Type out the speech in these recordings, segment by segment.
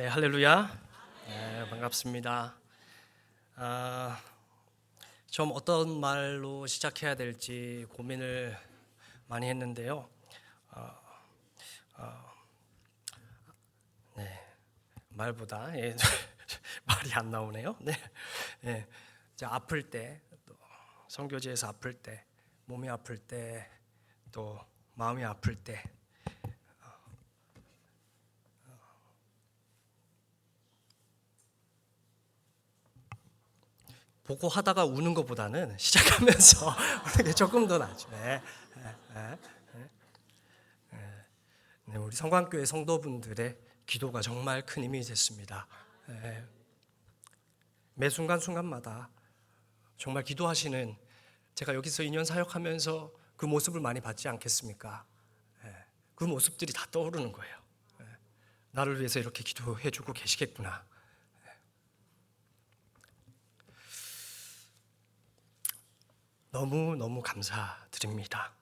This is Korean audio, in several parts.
네, 할렐루야. 네, 반갑습니다. 좀 어떤 말로 시작해야 될지 고민을 많이 했는데요. 말보다 말이 안 나오네요. 네, 네. 아플 때, 또 선교지에서 아플 때, 몸이 아플 때, 또 마음이 아플 때. 보고 하다가 우는 것보다는 시작하면서 우는 게 조금 더 낫죠. 네, 우리 성광교회 성도분들의 기도가 정말 큰 힘이 됐습니다. 매 순간순간마다 정말 기도하시는, 제가 여기서 2년 사역하면서 그 모습을 많이 봤지 않겠습니까? 그 모습들이 다 떠오르는 거예요. 나를 위해서 이렇게 기도해주고 계시겠구나. 너무너무 감사드립니다.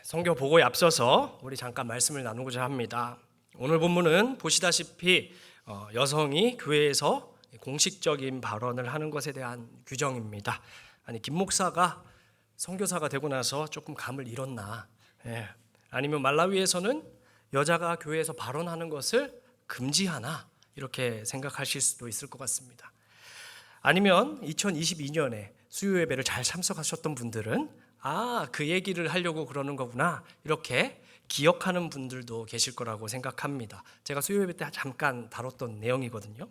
성경 보고에 앞서서 우리 잠깐 말씀을 나누고자 합니다. 오늘 본문은 보시다시피 여성이 교회에서 공식적인 발언을 하는 것에 대한 규정입니다. 아니, 김 목사가 선교사가 되고 나서 조금 감을 잃었나? 아니면 말라위에서는 여자가 교회에서 발언하는 것을 금지하나? 이렇게 생각하실 수도 있을 것 같습니다. 아니면 2022년에 수요 예배를 잘 참석하셨던 분들은 그 얘기를 하려고 그러는 거구나, 이렇게 기억하는 분들도 계실 거라고 생각합니다. 제가 수요 예배 때 잠깐 다뤘던 내용이거든요.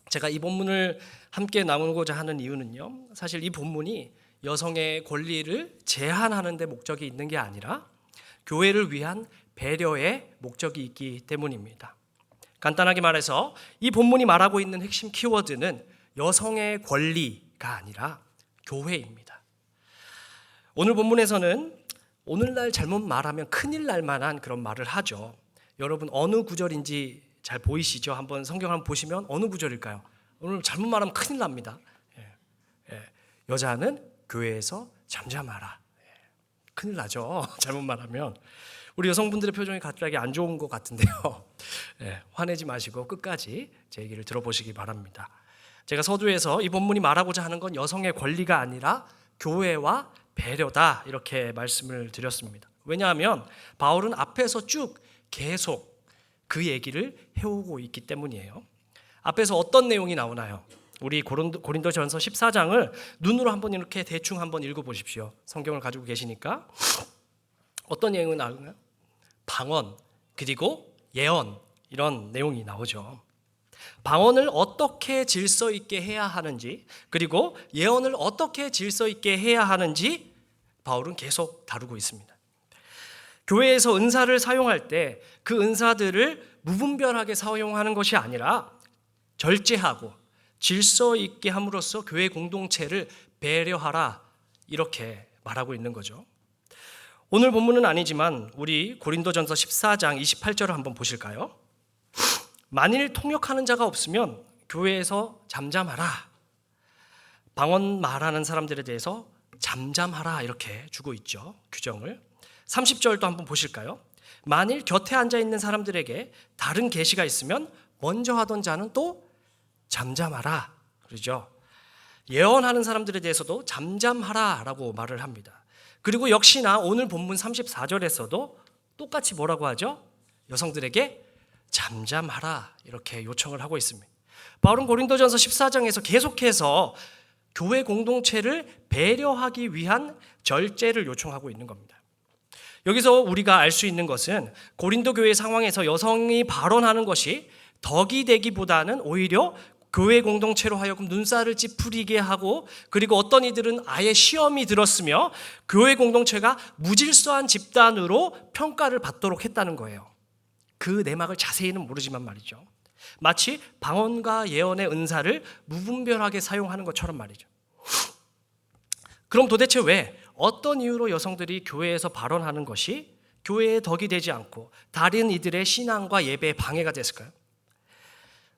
제가 이 본문을 함께 나누고자 하는 이유는요, 사실 이 본문이 여성의 권리를 제한하는 데 목적이 있는 게 아니라 교회를 위한 배려의 목적이 있기 때문입니다. 간단하게 말해서 이 본문이 말하고 있는 핵심 키워드는 여성의 권리가 아니라 교회입니다. 오늘 본문에서는 오늘날 잘못 말하면 큰일 날 만한 그런 말을 하죠. 여러분 어느 구절인지 잘 보이시죠? 한번 성경 한번 보시면 어느 구절일까요? 오늘 잘못 말하면 큰일 납니다. 여자는 교회에서 잠잠하라. 큰일 나죠. 잘못 말하면. 우리 여성분들의 표정이 갑자기 안 좋은 것 같은데요. 화내지 마시고 끝까지 제 얘기를 들어보시기 바랍니다. 제가 서두에서 이 본문이 말하고자 하는 건 여성의 권리가 아니라 교회와 배려다, 이렇게 말씀을 드렸습니다. 왜냐하면 바울은 앞에서 쭉 계속 그 얘기를 해오고 있기 때문이에요. 앞에서 어떤 내용이 나오나요? 우리 고린도전서 14장을 눈으로 한번 이렇게 대충 한번 읽어보십시오. 성경을 가지고 계시니까. 어떤 내용이 나오나요? 방언, 그리고 예언, 이런 내용이 나오죠. 방언을 어떻게 질서 있게 해야 하는지, 그리고 예언을 어떻게 질서 있게 해야 하는지 바울은 계속 다루고 있습니다. 교회에서 은사를 사용할 때 그 은사들을 무분별하게 사용하는 것이 아니라 절제하고 질서 있게 함으로써 교회 공동체를 배려하라, 이렇게 말하고 있는 거죠. 오늘 본문은 아니지만 우리 고린도전서 14장 28절을 한번 보실까요? 만일 통역하는 자가 없으면 교회에서 잠잠하라. 방언 말하는 사람들에 대해서 잠잠하라, 이렇게 주고 있죠, 규정을. 30절도 한번 보실까요? 만일 곁에 앉아있는 사람들에게 다른 계시가 있으면 먼저 하던 자는 또 잠잠하라, 그러죠. 예언하는 사람들에 대해서도 잠잠하라 라고 말을 합니다. 그리고 역시나 오늘 본문 34절에서도 똑같이 뭐라고 하죠? 여성들에게 잠잠하라, 이렇게 요청을 하고 있습니다. 바울은 고린도전서 14장에서 계속해서 교회 공동체를 배려하기 위한 절제를 요청하고 있는 겁니다. 여기서 우리가 알 수 있는 것은 고린도 교회 상황에서 여성이 발언하는 것이 덕이 되기보다는 오히려 교회 공동체로 하여금 눈살을 찌푸리게 하고, 그리고 어떤 이들은 아예 시험이 들었으며 교회 공동체가 무질서한 집단으로 평가를 받도록 했다는 거예요. 그 내막을 자세히는 모르지만 말이죠. 마치 방언과 예언의 은사를 무분별하게 사용하는 것처럼 말이죠. 그럼 도대체 왜, 어떤 이유로 여성들이 교회에서 발언하는 것이 교회의 덕이 되지 않고 다른 이들의 신앙과 예배에 방해가 됐을까요?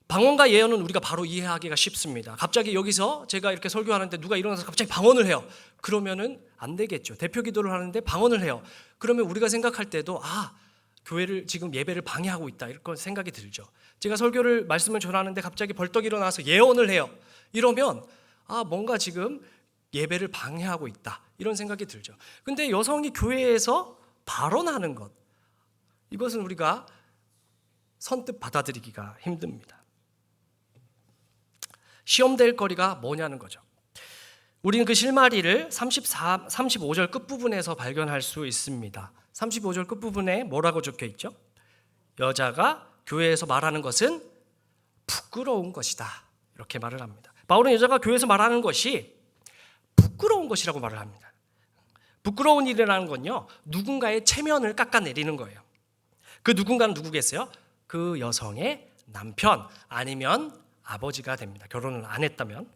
방언과 예언은 우리가 바로 이해하기가 쉽습니다. 갑자기 여기서 제가 이렇게 설교하는데 누가 일어나서 갑자기 방언을 해요. 그러면은 안 되겠죠. 대표 기도를 하는데 방언을 해요. 그러면 우리가 생각할 때도 교회를 지금 예배를 방해하고 있다 이런 생각이 들죠. 제가 말씀을 전하는데 갑자기 벌떡 일어나서 예언을 해요. 이러면 뭔가 지금 예배를 방해하고 있다 이런 생각이 들죠. 근데 여성이 교회에서 발언하는 것, 이것은 우리가 선뜻 받아들이기가 힘듭니다. 시험될 거리가 뭐냐는 거죠. 우리는 그 실마리를 35절 끝부분에서 발견할 수 있습니다. 35절 끝부분에 뭐라고 적혀 있죠? 여자가 교회에서 말하는 것은 부끄러운 것이다 이렇게 말을 합니다. 바울은 여자가 교회에서 말하는 것이 부끄러운 것이라고 말을 합니다. 부끄러운 일이라는 건요, 누군가의 체면을 깎아내리는 거예요. 그 누군가는 누구겠어요? 그 여성의 남편 아니면 아버지가 됩니다. 결혼을 안 했다면.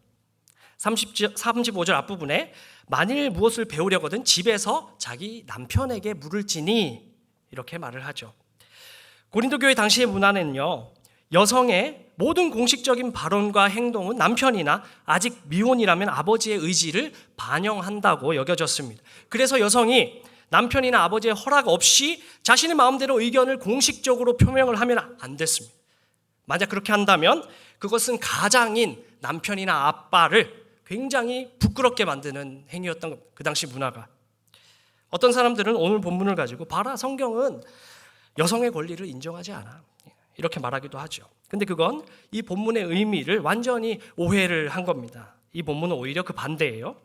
35절 앞부분에 만일 무엇을 배우려거든 집에서 자기 남편에게 물을지니 이렇게 말을 하죠. 고린도 교회 당시의 문화는요, 여성의 모든 공식적인 발언과 행동은 남편이나 아직 미혼이라면 아버지의 의지를 반영한다고 여겨졌습니다. 그래서 여성이 남편이나 아버지의 허락 없이 자신의 마음대로 의견을 공식적으로 표명을 하면 안 됐습니다. 만약 그렇게 한다면 그것은 가장인 남편이나 아빠를 굉장히 부끄럽게 만드는 행위였던 그 당시 문화가. 어떤 사람들은 오늘 본문을 가지고 봐라, 성경은 여성의 권리를 인정하지 않아 이렇게 말하기도 하죠. 근데 그건 이 본문의 의미를 완전히 오해를 한 겁니다. 이 본문은 오히려 그 반대예요.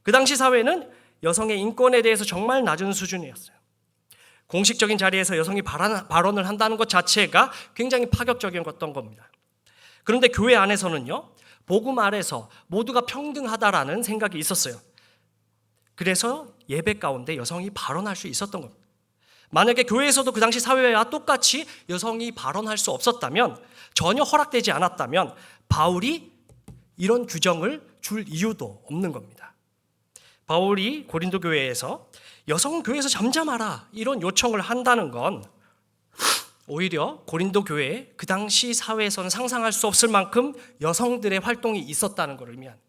그 당시 사회는 여성의 인권에 대해서 정말 낮은 수준이었어요. 공식적인 자리에서 여성이 발언을 한다는 것 자체가 굉장히 파격적이었던 겁니다. 그런데 교회 안에서는요, 복음 아래서 모두가 평등하다라는 생각이 있었어요. 그래서 예배 가운데 여성이 발언할 수 있었던 겁니다. 만약에 교회에서도 그 당시 사회와 똑같이 여성이 발언할 수 없었다면, 전혀 허락되지 않았다면 바울이 이런 규정을 줄 이유도 없는 겁니다. 바울이 고린도 교회에서 여성은 교회에서 잠잠하라 이런 요청을 한다는 건 오히려 고린도 교회에 그 당시 사회에서는 상상할 수 없을 만큼 여성들의 활동이 있었다는 것을 의미합니다.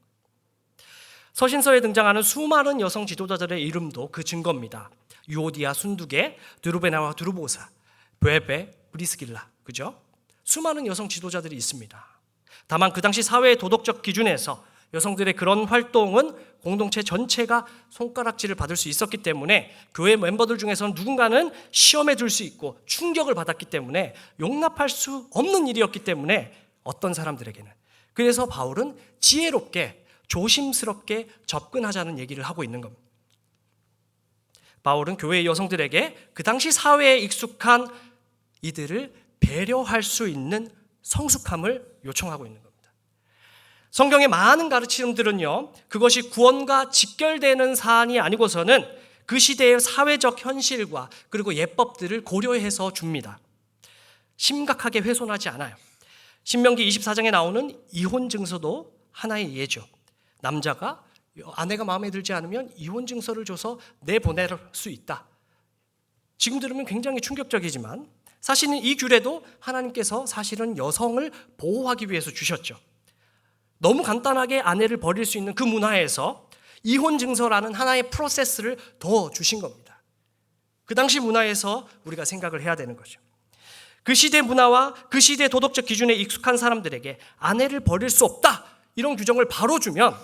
서신서에 등장하는 수많은 여성 지도자들의 이름도 그 증거입니다. 유오디아, 순두계, 드루베나와 드루보사, 베베, 브리스길라, 그죠? 수많은 여성 지도자들이 있습니다. 다만 그 당시 사회의 도덕적 기준에서 여성들의 그런 활동은 공동체 전체가 손가락질을 받을 수 있었기 때문에 교회 멤버들 중에서는 누군가는 시험에 들 수 있고 충격을 받았기 때문에 용납할 수 없는 일이었기 때문에 어떤 사람들에게는. 그래서 바울은 지혜롭게 조심스럽게 접근하자는 얘기를 하고 있는 겁니다. 바울은 교회의 여성들에게 그 당시 사회에 익숙한 이들을 배려할 수 있는 성숙함을 요청하고 있는 겁니다. 성경의 많은 가르침들은요, 그것이 구원과 직결되는 사안이 아니고서는 그 시대의 사회적 현실과 그리고 예법들을 고려해서 줍니다. 심각하게 훼손하지 않아요. 신명기 24장에 나오는 이혼 증서도 하나의 예죠. 남자가 아내가 마음에 들지 않으면 이혼 증서를 줘서 내보낼 수 있다. 지금 들으면 굉장히 충격적이지만 사실은 이 규례도 하나님께서 사실은 여성을 보호하기 위해서 주셨죠. 너무 간단하게 아내를 버릴 수 있는 그 문화에서 이혼 증서라는 하나의 프로세스를 더 주신 겁니다. 그 당시 문화에서 우리가 생각을 해야 되는 거죠. 그 시대 문화와 그 시대 도덕적 기준에 익숙한 사람들에게 아내를 버릴 수 없다 이런 규정을 바로 주면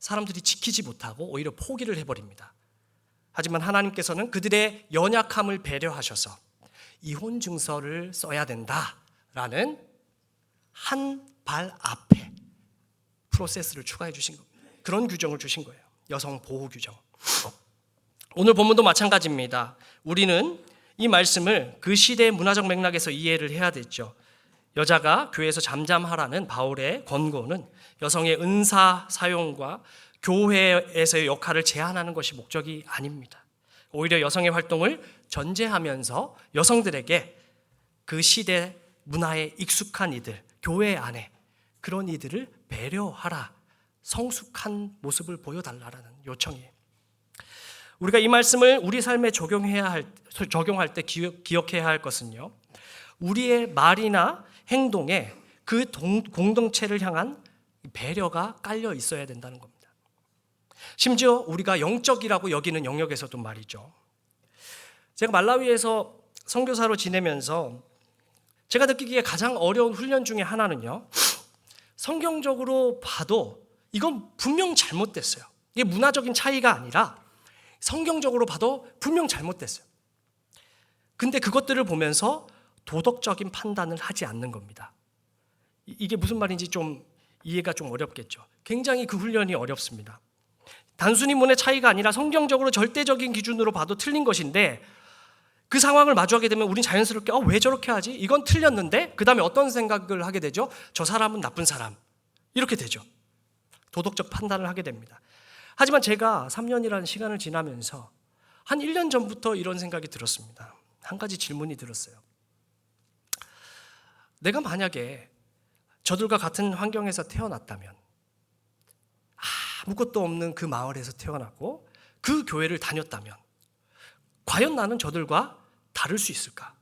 사람들이 지키지 못하고 오히려 포기를 해버립니다. 하지만 하나님께서는 그들의 연약함을 배려하셔서 이혼 증서를 써야 된다라는 한 발 앞에 프로세스를 추가해 주신 겁니다. 그런 규정을 주신 거예요. 여성 보호 규정. 오늘 본문도 마찬가지입니다. 우리는 이 말씀을 그 시대의 문화적 맥락에서 이해를 해야 되죠. 여자가 교회에서 잠잠하라는 바울의 권고는 여성의 은사 사용과 교회에서의 역할을 제한하는 것이 목적이 아닙니다. 오히려 여성의 활동을 전제하면서 여성들에게 그 시대 문화에 익숙한 이들, 교회 안에 그런 이들을 배려하라, 성숙한 모습을 보여달라는 요청이에요. 우리가 이 말씀을 우리 삶에 적용할 때 기억해야 할 것은요, 우리의 말이나 행동에 그 공동체를 향한 배려가 깔려 있어야 된다는 겁니다. 심지어 우리가 영적이라고 여기는 영역에서도 말이죠. 제가 말라위에서 선교사로 지내면서 제가 느끼기에 가장 어려운 훈련 중에 하나는요, 성경적으로 봐도 이건 분명 잘못됐어요. 이게 문화적인 차이가 아니라 성경적으로 봐도 분명 잘못됐어요. 근데 그것들을 보면서 도덕적인 판단을 하지 않는 겁니다. 이게 무슨 말인지 좀 이해가 좀 어렵겠죠. 굉장히 그 훈련이 어렵습니다. 단순히 문의 차이가 아니라 성경적으로 절대적인 기준으로 봐도 틀린 것인데, 그 상황을 마주하게 되면 우린 자연스럽게 왜 저렇게 하지? 이건 틀렸는데? 그 다음에 어떤 생각을 하게 되죠? 저 사람은 나쁜 사람. 이렇게 되죠. 도덕적 판단을 하게 됩니다. 하지만 제가 3년이라는 시간을 지나면서 한 1년 전부터 이런 생각이 들었습니다. 한 가지 질문이 들었어요. 내가 만약에 저들과 같은 환경에서 태어났다면, 아무것도 없는 그 마을에서 태어나고 그 교회를 다녔다면, 과연 나는 저들과 다를 수 있을까?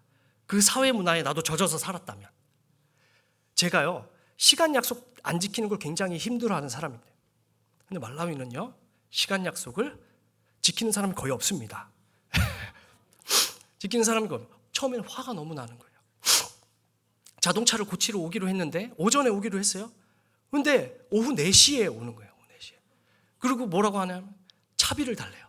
그 사회 문화에 나도 젖어서 살았다면. 제가요, 시간 약속 안 지키는 걸 굉장히 힘들어하는 사람인데, 근데 말라위는요, 시간 약속을 지키는 사람이 거의 없습니다. 지키는 사람이 거의 없어요. 처음에는 화가 너무 나는 거예요. 자동차를 고치러 오기로 했는데 오전에 오기로 했어요. 근데 오후 4시에 오는 거예요. 오후 4시에. 그리고 뭐라고 하냐면 차비를 달래요.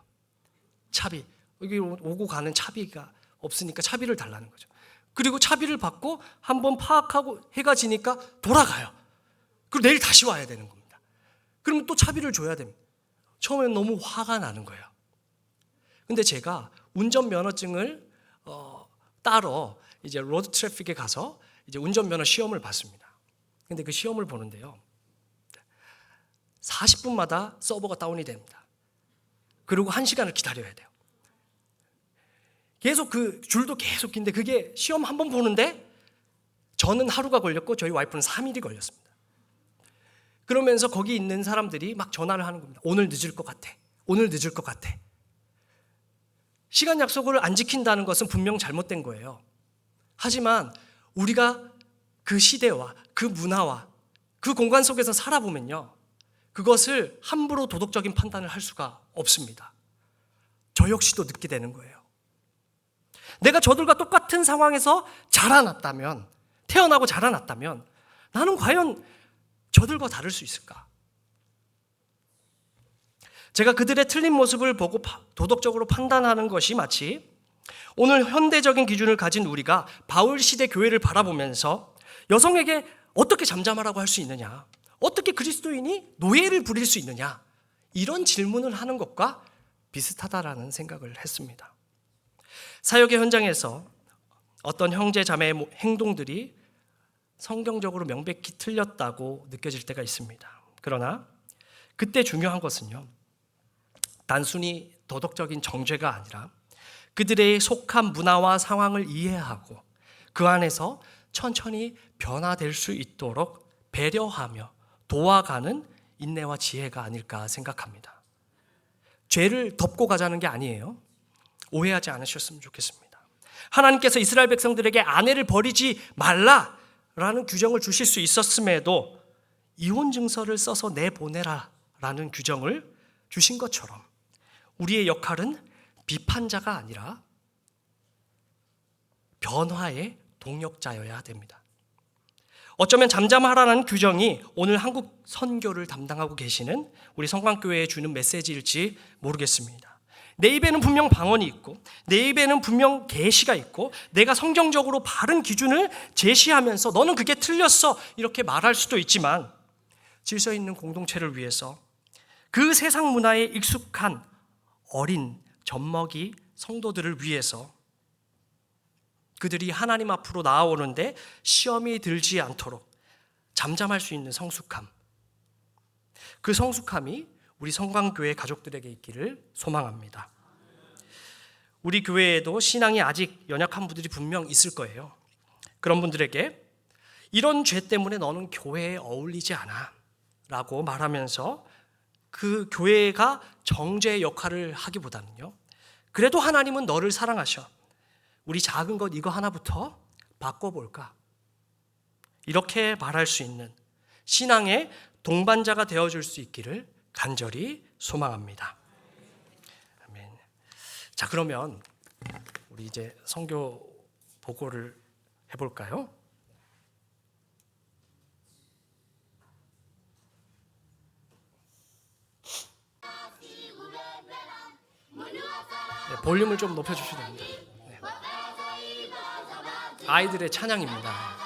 차비. 여기 오고 가는 차비가 없으니까 차비를 달라는 거죠. 그리고 차비를 받고 한번 파악하고 해가 지니까 돌아가요. 그리고 내일 다시 와야 되는 겁니다. 그러면 또 차비를 줘야 됩니다. 처음에는 너무 화가 나는 거예요. 근데 제가 운전면허증을 따러 이제 로드 트래픽에 가서 이제 운전면허 시험을 봤습니다. 근데 그 시험을 보는데요, 40분마다 서버가 다운이 됩니다. 그리고 1시간을 기다려야 돼요. 계속 그 줄도 계속 긴데, 그게 시험 한 번 보는데 저는 하루가 걸렸고 저희 와이프는 3일이 걸렸습니다. 그러면서 거기 있는 사람들이 막 전화를 하는 겁니다. 오늘 늦을 것 같아. 오늘 늦을 것 같아. 시간 약속을 안 지킨다는 것은 분명 잘못된 거예요. 하지만 우리가 그 시대와 그 문화와 그 공간 속에서 살아보면요, 그것을 함부로 도덕적인 판단을 할 수가 없습니다. 저 역시도 늦게 되는 거예요. 내가 저들과 똑같은 상황에서 자라났다면, 태어나고 자라났다면 나는 과연 저들과 다를 수 있을까? 제가 그들의 틀린 모습을 보고 도덕적으로 판단하는 것이 마치 오늘 현대적인 기준을 가진 우리가 바울 시대 교회를 바라보면서 여성에게 어떻게 잠잠하라고 할 수 있느냐, 어떻게 그리스도인이 노예를 부릴 수 있느냐, 이런 질문을 하는 것과 비슷하다라는 생각을 했습니다. 사역의 현장에서 어떤 형제 자매의 행동들이 성경적으로 명백히 틀렸다고 느껴질 때가 있습니다. 그러나 그때 중요한 것은요, 단순히 도덕적인 정죄가 아니라 그들의 속한 문화와 상황을 이해하고 그 안에서 천천히 변화될 수 있도록 배려하며 도와가는 인내와 지혜가 아닐까 생각합니다. 죄를 덮고 가자는 게 아니에요. 오해하지 않으셨으면 좋겠습니다. 하나님께서 이스라엘 백성들에게 아내를 버리지 말라라는 규정을 주실 수 있었음에도 이혼 증서를 써서 내보내라라는 규정을 주신 것처럼 우리의 역할은 비판자가 아니라 변화의 동역자여야 됩니다. 어쩌면 잠잠하라는 규정이 오늘 한국 선교를 담당하고 계시는 우리 성광교회에 주는 메시지일지 모르겠습니다. 내 입에는 분명 방언이 있고 내 입에는 분명 계시가 있고 내가 성경적으로 바른 기준을 제시하면서 너는 그게 틀렸어 이렇게 말할 수도 있지만, 질서 있는 공동체를 위해서 그 세상 문화에 익숙한 어린 젖먹이 성도들을 위해서 그들이 하나님 앞으로 나아오는데 시험이 들지 않도록 잠잠할 수 있는 성숙함, 그 성숙함이 우리 성광교회 가족들에게 있기를 소망합니다. 우리 교회에도 신앙이 아직 연약한 분들이 분명 있을 거예요. 그런 분들에게 이런 죄 때문에 너는 교회에 어울리지 않아 라고 말하면서 그 교회가 정죄의 역할을 하기보다는요, 그래도 하나님은 너를 사랑하셔, 우리 작은 것 이거 하나부터 바꿔볼까, 이렇게 말할 수 있는 신앙의 동반자가 되어줄 수 있기를 간절히 소망합니다. 아멘. 자, 그러면 우리 이제 선교 보고를 해볼까요? 네, 볼륨을 좀 높여주셔도 됩니다. 네. 아이들의 찬양입니다.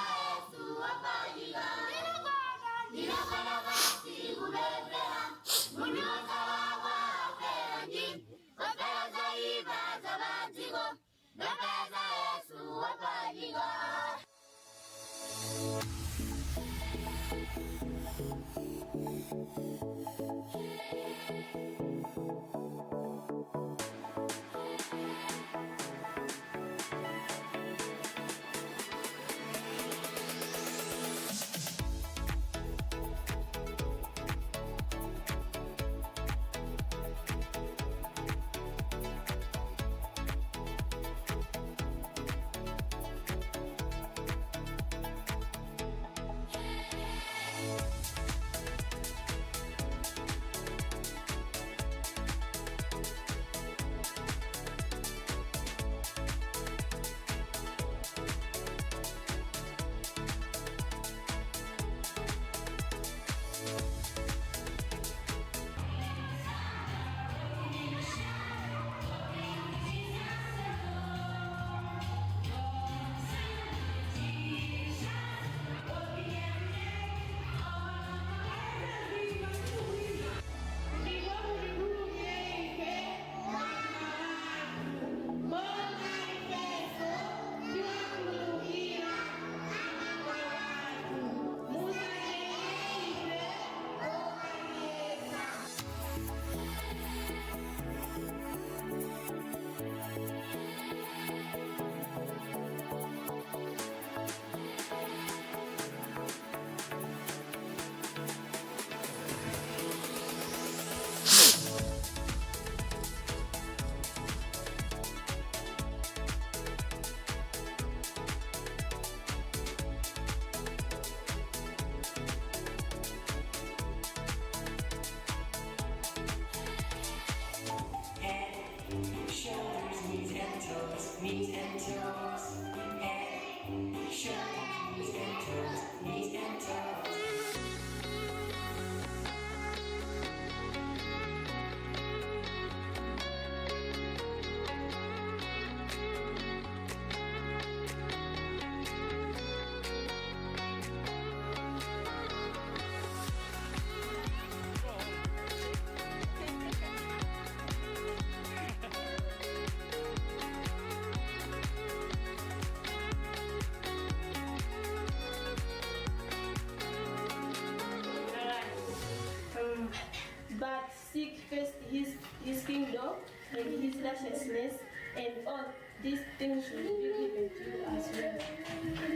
But seek first his kingdom and his righteousness, and all these things will be given to you as well.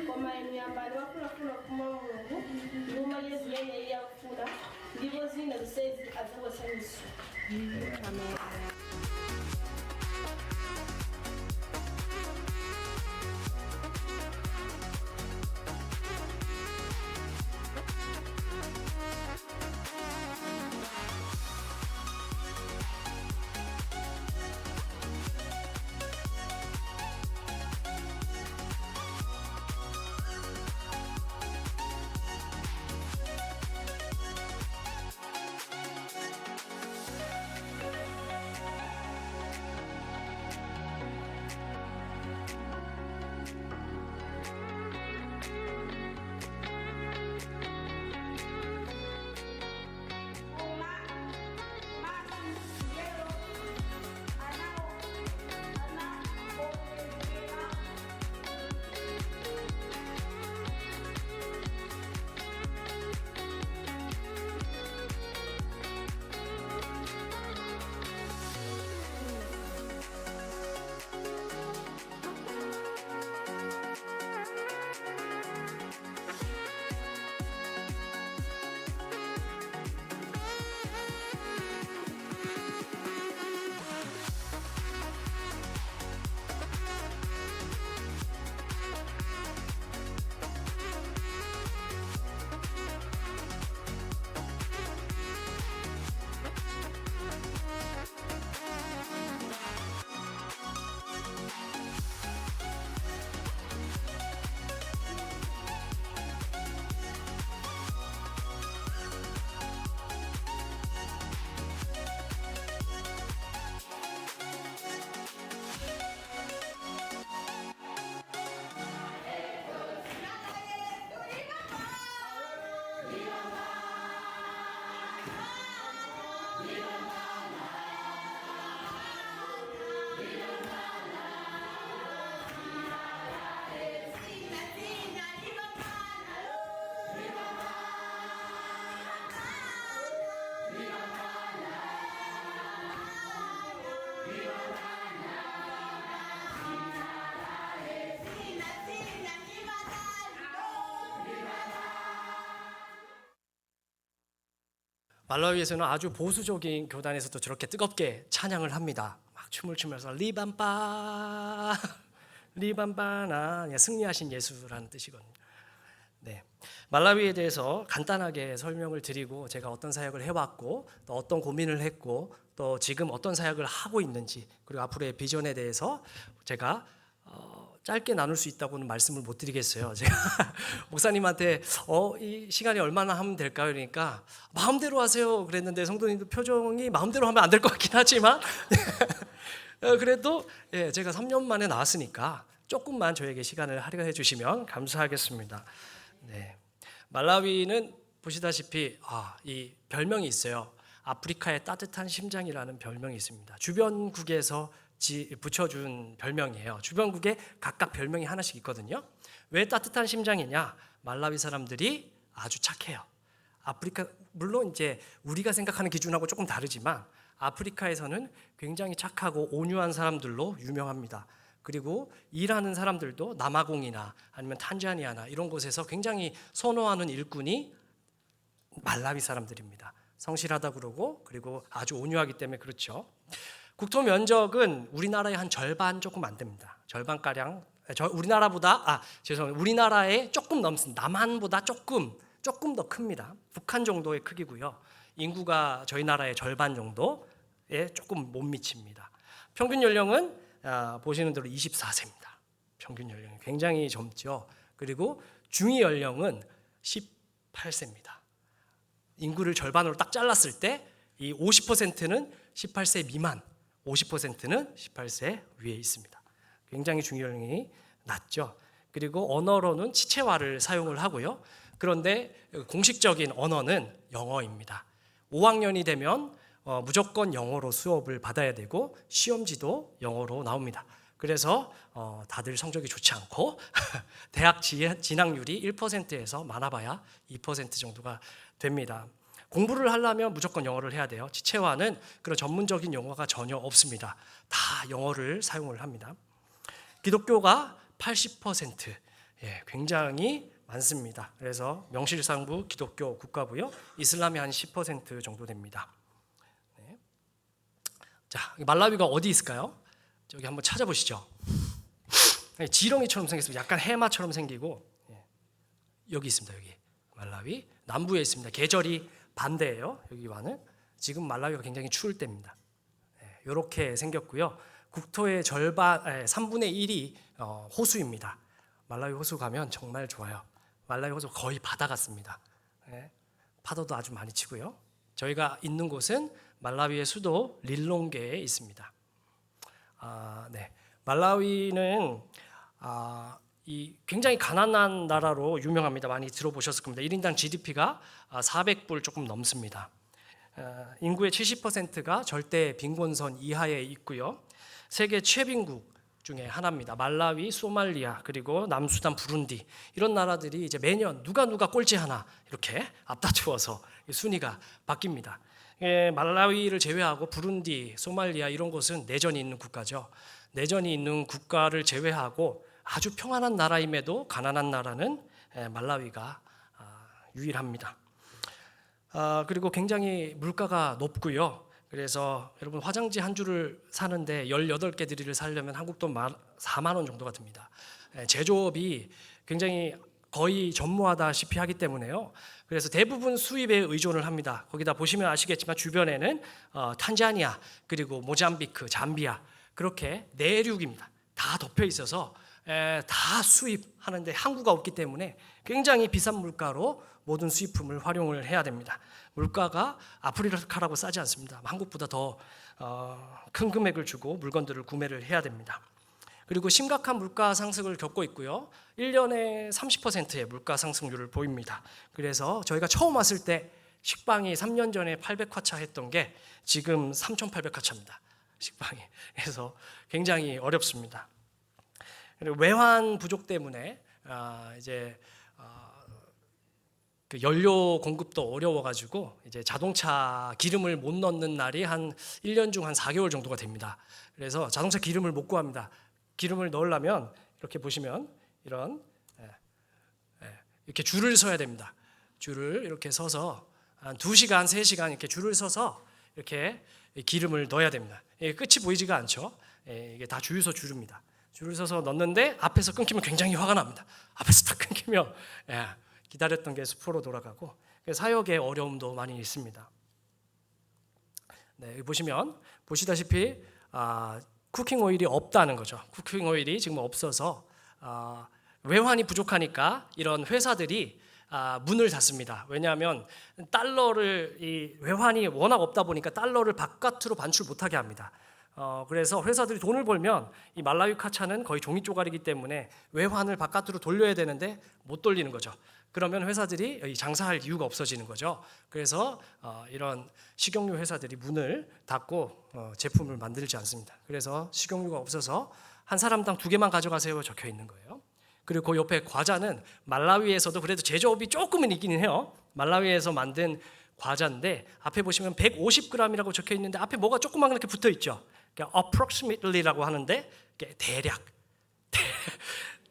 Koma emyambalo bakulafuna okuma mu Mulungu, nguma Yesu yenye yakufuna, ndibo zino zisezi azabasanyusa. Amen. 말라위에서는 아주 보수적인 교단에서도 저렇게 뜨겁게 찬양을 합니다. 막 춤을 추면서 리밤바 리밤바나 승리하신 예수라는 뜻이거든요. 네, 말라위에 대해서 간단하게 설명을 드리고 제가 어떤 사역을 해왔고 또 어떤 고민을 했고 또 지금 어떤 사역을 하고 있는지 그리고 앞으로의 비전에 대해서 제가 짧게 나눌 수 있다고는 말씀을 못 드리겠어요. 제가 목사님한테 이 시간이 얼마나 하면 될까요? 그러니까 마음대로 하세요 그랬는데 성도님들 표정이 마음대로 하면 안 될 것 같긴 하지만 그래도 제가 3년 만에 나왔으니까 조금만 저에게 시간을 할애해 주시면 감사하겠습니다. 네, 말라위는 보시다시피 이 별명이 있어요. 아프리카의 따뜻한 심장이라는 별명이 있습니다. 주변국에서 붙여준 별명이에요. 주변국에 각각 별명이 하나씩 있거든요. 왜 따뜻한 심장이냐? 말라위 사람들이 아주 착해요. 아프리카 물론 이제 우리가 생각하는 기준하고 조금 다르지만 아프리카에서는 굉장히 착하고 온유한 사람들로 유명합니다. 그리고 일하는 사람들도 남아공이나 아니면 탄자니아나 이런 곳에서 굉장히 선호하는 일꾼이 말라위 사람들입니다. 성실하다 그러고 그리고 아주 온유하기 때문에 그렇죠. 국토 면적은 우리나라의 한 절반 조금 안 됩니다. 절반가량 우리나라의 조금 넘습니다. 남한보다 조금 더 큽니다. 북한 정도의 크기고요. 인구가 저희 나라의 절반 정도에 조금 못 미칩니다. 평균 연령은 보시는 대로 24세입니다. 평균 연령이 굉장히 젊죠. 그리고 중위 연령은 18세입니다. 인구를 절반으로 딱 잘랐을 때 이 50%는 18세 미만, 50%는 18세 위에 있습니다. 굉장히 중위 연령이 낮죠. 그리고 언어로는 치체화를 사용을 하고요. 그런데 공식적인 언어는 영어입니다. 5학년이 되면 무조건 영어로 수업을 받아야 되고 시험지도 영어로 나옵니다. 그래서 다들 성적이 좋지 않고 대학 진학률이 1%에서 많아봐야 2% 정도가 됩니다. 공부를 하려면 무조건 영어를 해야 돼요. 지체화는 그런 전문적인 용어가 전혀 없습니다. 다 영어를 사용을 합니다. 기독교가 80%, 굉장히 많습니다. 그래서 명실상부 기독교 국가고요. 이슬람이 한 10% 정도 됩니다. 네. 자, 말라위가 어디 있을까요? 저기 한번 찾아보시죠. 지렁이처럼 생겼습니다. 약간 해마처럼 생기고 여기 있습니다. 여기 말라위 남부에 있습니다. 계절이 반대예요. 여기와는 지금 말라위가 굉장히 추울 때입니다. 이렇게 생겼고요. 국토의 절반 3분의 1이 호수입니다. 말라위 호수 가면 정말 좋아요. 말라위 호수 거의 바다 같습니다. 파도도 아주 많이 치고요. 저희가 있는 곳은 말라위의 수도 릴롱게에 있습니다. 네. 말라위는 이 굉장히 가난한 나라로 유명합니다. 많이 들어보셨을 겁니다. 1인당 GDP가 400불 조금 넘습니다. 인구의 70%가 절대 빈곤선 이하에 있고요. 세계 최빈국 중에 하나입니다. 말라위, 소말리아, 그리고 남수단, 부룬디 이런 나라들이 이제 매년 누가 꼴찌 하나 이렇게 앞다투어서 순위가 바뀝니다. 말라위를 제외하고 부룬디, 소말리아 이런 곳은 내전이 있는 국가죠. 내전이 있는 국가를 제외하고 아주 평안한 나라임에도 가난한 나라는 말라위가 유일합니다. 그리고 굉장히 물가가 높고요. 그래서 여러분 화장지 한 줄을 사는데 18개 드릴을 사려면 한국 돈 4만 원 정도가 듭니다. 제조업이 굉장히 거의 전무하다시피 하기 때문에요. 그래서 대부분 수입에 의존을 합니다. 거기다 보시면 아시겠지만 주변에는 탄자니아 그리고 모잠비크, 잠비아 그렇게 내륙입니다. 다 덮여 있어서 다 수입하는데 항구가 없기 때문에 굉장히 비싼 물가로 모든 수입품을 활용을 해야 됩니다. 물가가 아프리카라고 싸지 않습니다. 한국보다 더 큰 금액을 주고 물건들을 구매를 해야 됩니다. 그리고 심각한 물가 상승을 겪고 있고요. 1년에 30%의 물가 상승률을 보입니다. 그래서 저희가 처음 왔을 때 식빵이 3년 전에 800화차 했던 게 지금 3,800화차입니다. 식빵이. 그래서 굉장히 어렵습니다. 그리고 외환 부족 때문에 이제 그 연료 공급도 어려워가지고 이제 자동차 기름을 못 넣는 날이 한 1년 중 한 4개월 정도가 됩니다. 그래서 자동차 기름을 못 구합니다. 기름을 넣으려면 이렇게 보시면 이런 이렇게 줄을 서야 됩니다. 줄을 이렇게 서서 한 2시간, 3시간 이렇게 줄을 서서 이렇게 기름을 넣어야 됩니다. 끝이 보이지가 않죠. 이게 다 주유소 줄입니다. 줄을 서서 넣는데 앞에서 끊기면 굉장히 화가 납니다. 앞에서 딱 끊기면 기다렸던 게 수포로 돌아가고 사역의 어려움도 많이 있습니다. 여기 보시다시피 쿠킹 오일이 없다는 거죠. 쿠킹 오일이 지금 없어서 외환이 부족하니까 이런 회사들이 문을 닫습니다. 왜냐하면 달러를 이 외환이 워낙 없다 보니까 달러를 바깥으로 반출 못하게 합니다. 그래서 회사들이 돈을 벌면 이 말라위 카차는 거의 종이 쪼가리기 때문에 외환을 바깥으로 돌려야 되는데 못 돌리는 거죠. 그러면 회사들이 장사할 이유가 없어지는 거죠. 그래서 이런 식용유 회사들이 문을 닫고 제품을 만들지 않습니다. 그래서 식용유가 없어서 한 사람당 2개만 가져가세요 적혀 있는 거예요. 그리고 그 옆에 과자는 말라위에서도 그래도 제조업이 조금은 있기는 해요. 말라위에서 만든 과자인데 앞에 보시면 150g이라고 적혀 있는데 앞에 뭐가 조그맣게 이렇게 붙어 있죠. 그러니까 approximately라고 하는데 대략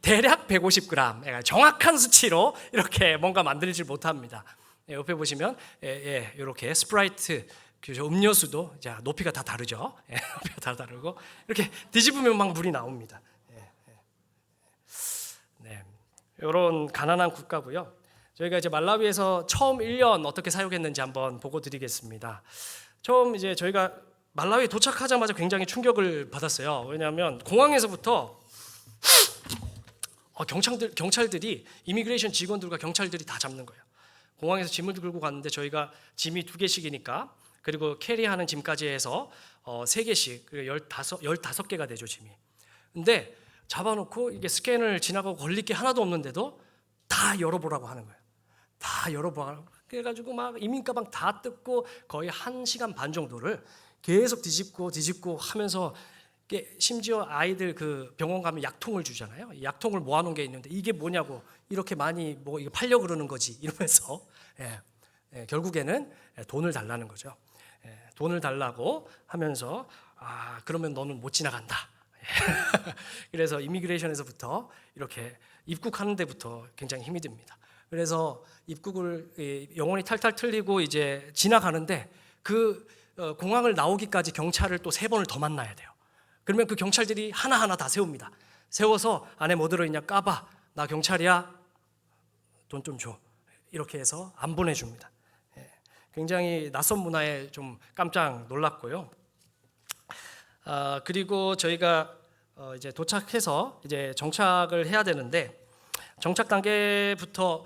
150g 정확한 수치로 이렇게 뭔가 만들지 못합니다. 옆에 보시면 이렇게 스프라이트 음료수도 높이가 다 다르죠. 높이가 다 다르고 이렇게 뒤집으면 막 물이 나옵니다. 이런 가난한 국가고요. 저희가 이제 말라위에서 처음 1년 어떻게 사역했는지 한번 보고 드리겠습니다. 처음 이제 저희가 말라위에 도착하자마자 굉장히 충격을 받았어요. 왜냐하면 공항에서부터 경찰들이 이미그레이션 직원들과 경찰들이 다 잡는 거예요. 공항에서 짐을 들고 갔는데 저희가 짐이 2개씩이니까 그리고 캐리하는 짐까지 해서 3개씩 15개가 되죠 짐이. 근데 잡아놓고 이게 스캔을 지나가고 걸릴 게 하나도 없는데도 다 열어보라고 하는 거예요. 다 열어보라고. 그래가지고 막 이민 가방 다 뜯고 거의 1시간 반 정도를 계속 뒤집고 하면서 심지어 아이들 그 병원 가면 약통을 주잖아요. 이 약통을 모아놓은 게 있는데 이게 뭐냐고 이렇게 많이 뭐 이거 팔려고 그러는 거지 이러면서 결국에는 돈을 달라는 거죠. 돈을 달라고 하면서 그러면 너는 못 지나간다. 그래서 이미그레이션에서부터 이렇게 입국하는 데부터 굉장히 힘이 듭니다. 그래서 입국을 영혼이 탈탈 틀리고 이제 지나가는데 그 공항을 나오기까지 경찰을 또 3번을 더 만나야 돼요. 그러면 그 경찰들이 하나하나 다 세웁니다. 세워서 안에 뭐 들어있냐 까봐. 나 경찰이야. 돈 좀 줘. 이렇게 해서 안 보내줍니다. 굉장히 낯선 문화에 좀 깜짝 놀랐고요. 그리고 저희가 이제 도착해서 이제 정착을 해야 되는데 정착 단계부터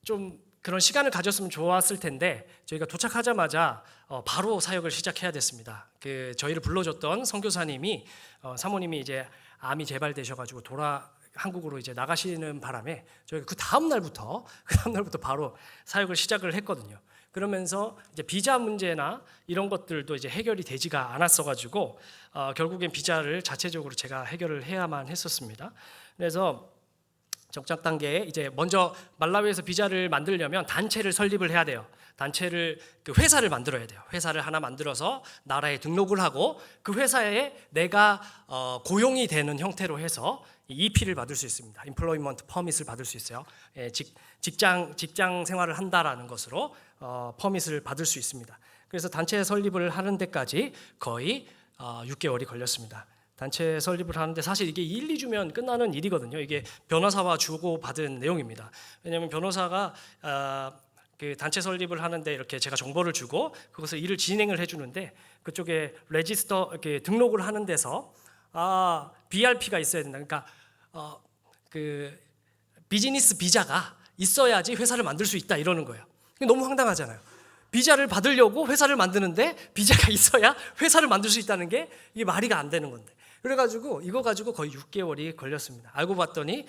좀 그런 시간을 가졌으면 좋았을 텐데 저희가 도착하자마자 바로 사역을 시작해야 됐습니다. 그 저희를 불러줬던 선교사님이 사모님이 이제 암이 재발되셔가지고 한국으로 이제 나가시는 바람에 저희가 그 다음 날부터 바로 사역을 시작을 했거든요. 그러면서 이제 비자 문제나 이런 것들도 이제 해결이 되지가 않았어가지고 결국엔 비자를 자체적으로 제가 해결을 해야만 했었습니다. 그래서 정착 단계에 이제 먼저 말라위에서 비자를 만들려면 단체를 설립을 해야 돼요. 그 회사를 만들어야 돼요. 회사를 하나 만들어서 나라에 등록을 하고 그 회사에 내가 고용이 되는 형태로 해서 EP를 받을 수 있습니다. Employment Permit을 받을 수 있어요. 직장 생활을 한다라는 것으로 퍼밋을 받을 수 있습니다. 그래서 단체 설립을 하는 데까지 거의 6개월이 걸렸습니다. 단체 설립을 하는데 사실 이게 1, 2주면 끝나는 일이거든요. 이게 변호사와 주고받은 내용입니다. 왜냐하면 변호사가 그 단체 설립을 하는데 이렇게 제가 정보를 주고 그것을 일을 진행을 해주는데 그쪽에 레지스터 이렇게 등록을 하는 데서 BRP가 있어야 된다. 그러니까 그 비즈니스 비자가 있어야지 회사를 만들 수 있다 이러는 거예요. 너무 황당하잖아요. 비자를 받으려고 회사를 만드는데 비자가 있어야 회사를 만들 수 있다는 게 이게 말이가 안 되는 건데. 그래가지고 이거 가지고 거의 6개월이 걸렸습니다. 알고 봤더니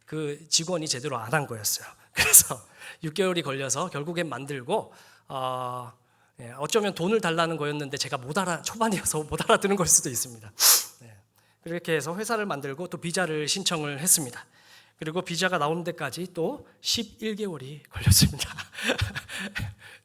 그 직원이 제대로 안 한 거였어요. 그래서 6개월이 걸려서 결국엔 만들고 어쩌면 돈을 달라는 거였는데 제가 초반이어서 못 알아듣는 걸 수도 있습니다. 그렇게 해서 회사를 만들고 또 비자를 신청을 했습니다. 그리고 비자가 나오는 데까지 또 11개월이 걸렸습니다.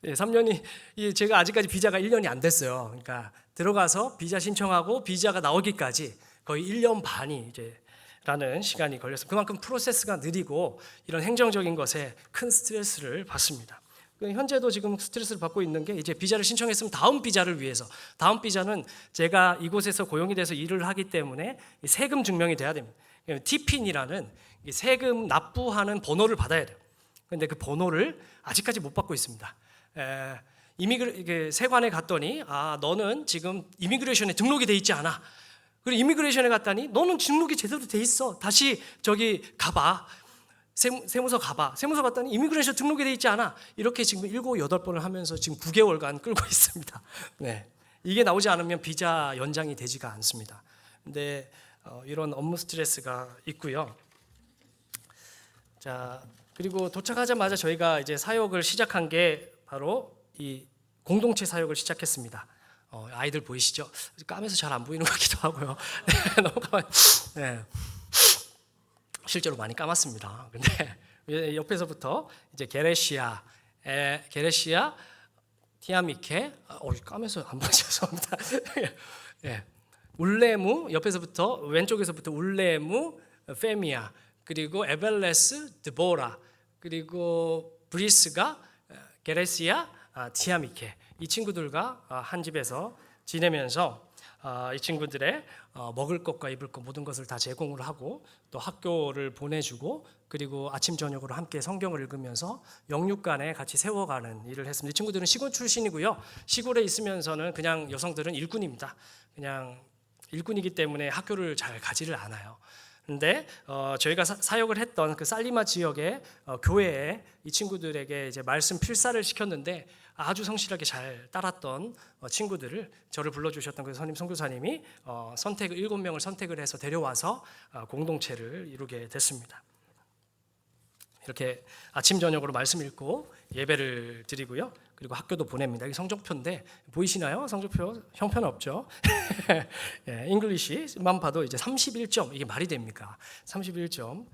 3년이 제가 아직까지 비자가 1년이 안 됐어요. 그러니까 들어가서 비자 신청하고 비자가 나오기까지 거의 1년 반이 이제 라는 시간이 걸렸습니다. 그만큼 프로세스가 느리고 이런 행정적인 것에 큰 스트레스를 받습니다. 현재도 지금 스트레스를 받고 있는 게 이제 비자를 신청했으면 다음 비자를 위해서, 다음 비자는 제가 이곳에서 고용이 돼서 일을 하기 때문에 세금 증명이 돼야 됩니다. TPIN이라는 세금 납부하는 번호를 받아야 돼요. 그런데 그 번호를 아직까지 못 받고 있습니다. 세관에 갔더니 너는 지금 이미그레이션에 등록이 돼 있지 않아. 그리고 이미그레이션에 갔더니 너는 등록이 제대로 돼 있어. 다시 저기 가봐. 세무서 가봐. 세무서 갔더니 이미그레이션 등록이 돼 있지 않아. 이렇게 지금 7, 8번을 하면서 지금 9개월간 끌고 있습니다. 네. 이게 나오지 않으면 비자 연장이 되지가 않습니다. 근데 이런 업무 스트레스가 있고요. 자, 그리고 도착하자마자 저희가 이제 사역을 시작한 게 바로 이 공동체 사역을 시작했습니다. 아이들 보이시죠? 까매서 잘 안 보이는 것 같기도 하고요. 네, 너무 까만. 네. 실제로 많이 까맣습니다. 근데 옆에서부터 이제 게레시아, 티아미케, 까매서 안 보이죠? 죄송합니다. 네. 울레무, 옆에서부터 왼쪽에서부터 울레무, 페미아, 그리고 에벨레스, 드보라, 그리고 브리스가 게레시아, 티아미케, 이 친구들과 한 집에서 지내면서 이 친구들의 먹을 것과 입을 것 모든 것을 다 제공을 하고 또 학교를 보내주고 그리고 아침 저녁으로 함께 성경을 읽으면서 영육간에 같이 세워가는 일을 했습니다. 이 친구들은 시골 출신이고요. 시골에 있으면서는 그냥 여성들은 일꾼입니다. 그냥 일꾼이기 때문에 학교를 잘 가지를 않아요. 근데 저희가 사역을 했던 그 살리마 지역의 교회에 이 친구들에게 이제 말씀 필사를 시켰는데 아주 성실하게 잘 따랐던 친구들을 저를 불러주셨던 그 선임 선교사님이 7명을 선택을 해서 데려와서 공동체를 이루게 됐습니다. 이렇게 아침 저녁으로 말씀 읽고 예배를 드리고요. 그리고 학교도 보냅니다. 이게 성적표인데 보이시나요? 성적표 형편 없죠. 예, 잉글리시만 봐도 이제 31점. 이게 말이 됩니까? 31점.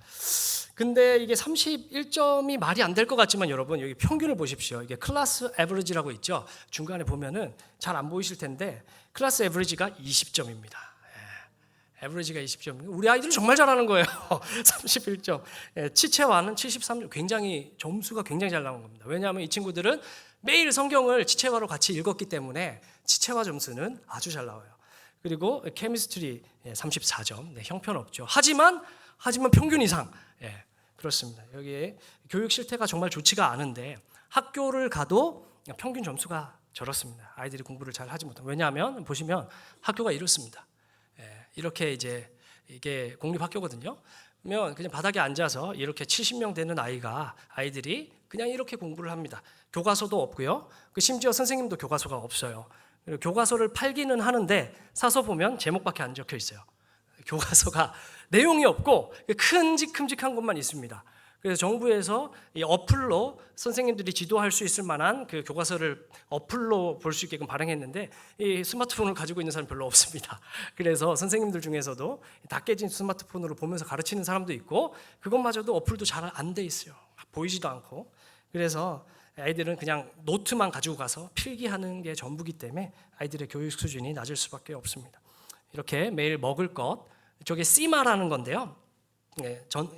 근데 이게 31점이 말이 안 될 것 같지만 여러분 여기 평균을 보십시오. 이게 클래스 에버리지라고 있죠. 중간에 보면은 잘 안 보이실 텐데 클래스 에버리지가 20점입니다. 에버리지가 20점. 우리 아이들은 정말 잘하는 거예요. 31점. 치체화는 73점. 굉장히 점수가 굉장히 잘 나온 겁니다. 왜냐하면 이 친구들은 매일 성경을 치체화로 같이 읽었기 때문에 치체화 점수는 아주 잘 나와요. 그리고 케미스트리 34점. 네, 형편없죠. 하지만 평균 이상. 예, 그렇습니다. 여기에 교육 실태가 정말 좋지가 않은데 학교를 가도 평균 점수가 저렇습니다. 아이들이 공부를 잘 하지 못하고. 왜냐하면 보시면 학교가 이렇습니다. 이렇게 이제 이게 공립학교거든요. 그러면 그냥 바닥에 앉아서 이렇게 70명 되는 아이들이 그냥 이렇게 공부를 합니다. 교과서도 없고요. 심지어 선생님도 교과서가 없어요. 그리고 교과서를 팔기는 하는데 사서 보면 제목밖에 안 적혀 있어요. 교과서가 내용이 없고 큼직한 것만 있습니다. 그래서 정부에서 이 어플로 선생님들이 지도할 수 있을 만한 그 교과서를 어플로 볼 수 있게끔 발행했는데 이 스마트폰을 가지고 있는 사람 별로 없습니다. 그래서 선생님들 중에서도 다 깨진 스마트폰으로 보면서 가르치는 사람도 있고 그것마저도 어플도 잘 안 돼 있어요. 보이지도 않고. 그래서 아이들은 그냥 노트만 가지고 가서 필기하는 게 전부기 때문에 아이들의 교육 수준이 낮을 수밖에 없습니다. 이렇게 매일 먹을 것, 저게 씨마라는 건데요.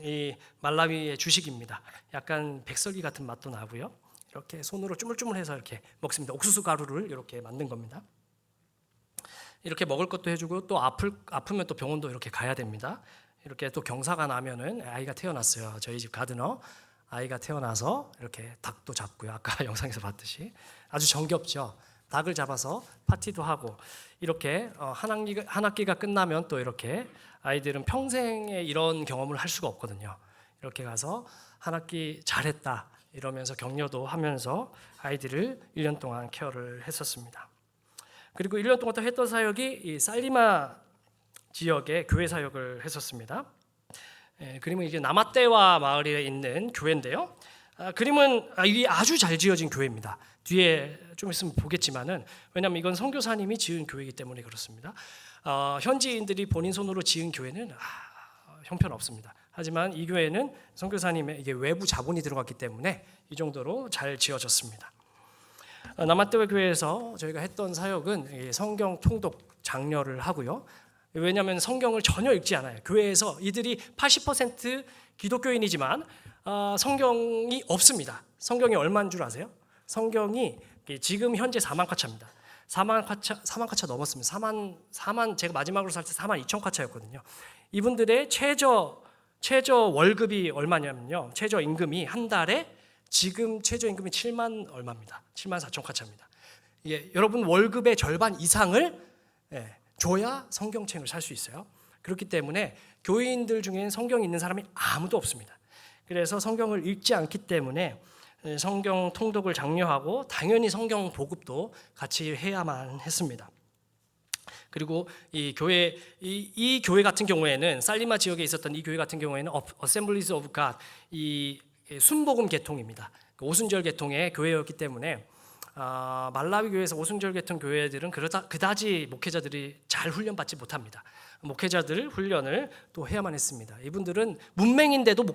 이 말라위의 주식입니다. 약간 백설기 같은 맛도 나고요. 이렇게 손으로 쭈물쭈물해서 이렇게 먹습니다. 옥수수 가루를 이렇게 만든 겁니다. 이렇게 먹을 것도 해주고 또 아프면 또 병원도 이렇게 가야 됩니다. 이렇게 또 경사가 나면은 아이가 태어났어요. 저희 집 가드너 아이가 태어나서 이렇게 닭도 잡고요. 아까 영상에서 봤듯이 아주 정겹죠. 닭을 잡아서 파티도 하고 이렇게 한 학기가 끝나면 또 이렇게 아이들은 평생에 이런 경험을 할 수가 없거든요. 이렇게 가서 한 학기 잘했다 이러면서 격려도 하면서 아이들을 1년 동안 케어를 했었습니다. 그리고 1년 동안 또 했던 사역이 이 살리마 지역의 교회 사역을 했었습니다. 그림은 이게 나마떼와 마을에 있는 교회인데요. 그림은 이게 아주 잘 지어진 교회입니다. 뒤에 좀 있으면 보겠지만은 왜냐하면 이건 선교사님이 지은 교회이기 때문에 그렇습니다. 현지인들이 본인 손으로 지은 교회는 형편없습니다. 하지만 이 교회는 선교사님의 이게 외부 자본이 들어갔기 때문에 이 정도로 잘 지어졌습니다. 남한교회 교회에서 저희가 했던 사역은 성경 통독 장려를 하고요. 왜냐하면 성경을 전혀 읽지 않아요. 교회에서 이들이 80% 기독교인이지만 성경이 없습니다. 성경이 얼마인 줄 아세요? 성경이 지금 현재 4만 쿼차입니다. 4만 쿼차 넘었습니다. 4만 제가 마지막으로 살 때 4만 2천 쿼차였거든요. 이분들의 최저 월급이 얼마냐면요. 최저 임금이 한 달에 지금 최저 임금이 7만 얼마입니다. 7만 4천 쿼차입니다. 여러분 월급의 절반 이상을 줘야 성경책을 살 수 있어요. 그렇기 때문에 교인들 중에는 성경이 있는 사람이 아무도 없습니다. 그래서 성경을 읽지 않기 때문에 성경 통독을 장려하고 당연히 성경 보급도 같이 해야만 했습니다. 그리고 이 교회 같은 경우에는 살리마 지역에 있었던 이 교회 같은 경우에는 Assemblies of God, 이 순복음 계통입니다. 오순절 계통의 교회였기 때문에 말라위 교회에서 오순절 계통 교회들은 그다지 목회자들이 잘 훈련받지 못합니다. 목회자들 훈련을 또 해야만 했습니다. 이분들은 문맹인데도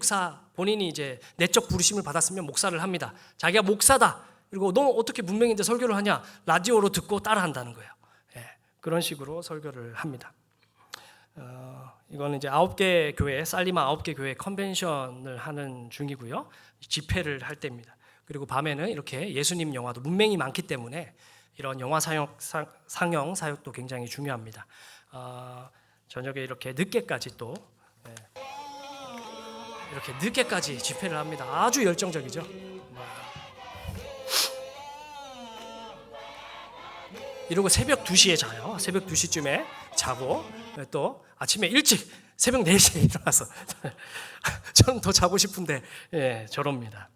본인이 이제 내적 부르심을 받았으면 목사를 합니다. 자기가 목사다. 그리고 너 어떻게 문맹인데 설교를 하냐? 라디오로 듣고 따라한다는 거예요. 그런 식으로 설교를 합니다. 이거는 이제 9개 교회, 살리마 9개 교회 컨벤션을 하는 중이고요. 집회를 할 때입니다. 그리고 밤에는 이렇게 예수님 영화도 문맹이 많기 때문에 이런 영화 상영 사역도 굉장히 중요합니다. 저녁에 이렇게 늦게까지 또 이렇게 늦게까지 집회를 합니다. 아주 열정적이죠. 이러고 새벽 2시에 자요. 새벽 2시쯤에 자고 또 아침에 일찍 새벽 4시에 일어나서 저는 더 자고 싶은데 저럽니다.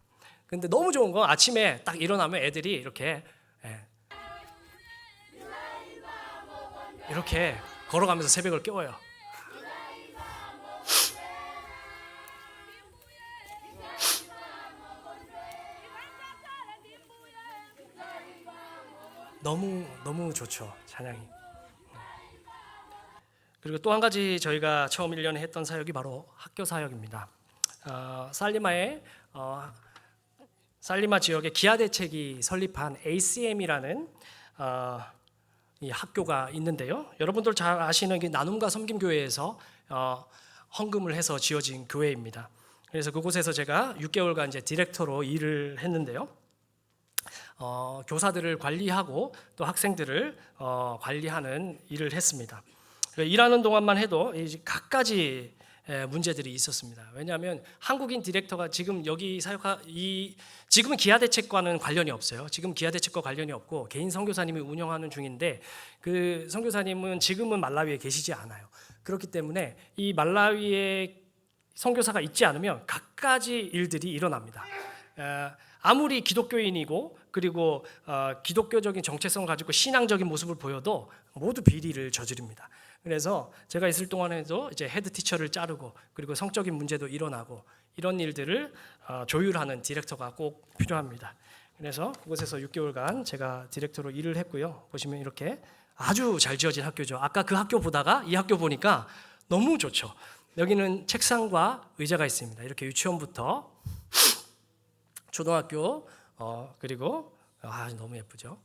근데 너무 좋은 건 아침에 딱 일어나면 애들이 이렇게 걸어가면서 새벽을 깨워요. 너무 좋죠, 찬양이. 그리고 또 한 가지 저희가 처음 1년에 했던 사역이 바로 학교 사역입니다. 살리마 지역에 기아대책이 설립한 ACM이라는 이 학교가 있는데요. 여러분들 잘 아시는 나눔과 섬김교회에서 헌금을 해서 지어진 교회입니다. 그래서 그곳에서 제가 6개월간 이제 디렉터로 일을 했는데요. 교사들을 관리하고 또 학생들을 관리하는 일을 했습니다. 일하는 동안만 해도 갖가지 문제들이 있었습니다. 왜냐하면 한국인 디렉터가 지금 여기 지금은 기아대책과는 관련이 없어요. 지금 기아대책과 관련이 없고 개인 선교사님이 운영하는 중인데 그 선교사님은 지금은 말라위에 계시지 않아요. 그렇기 때문에 이 말라위에 선교사가 있지 않으면 갖가지 일들이 일어납니다. 아무리 기독교인이고 그리고 기독교적인 정체성을 가지고 신앙적인 모습을 보여도 모두 비리를 저지릅니다. 그래서 제가 있을 동안에도 이제 헤드 티처를 자르고 그리고 성적인 문제도 일어나고 이런 일들을 조율하는 디렉터가 꼭 필요합니다. 그래서 그곳에서 6개월간 제가 디렉터로 일을 했고요. 보시면 이렇게 아주 잘 지어진 학교죠. 아까 그 학교 보다가 이 학교 보니까 너무 좋죠. 여기는 책상과 의자가 있습니다. 이렇게 유치원부터 초등학교 그리고 너무 예쁘죠.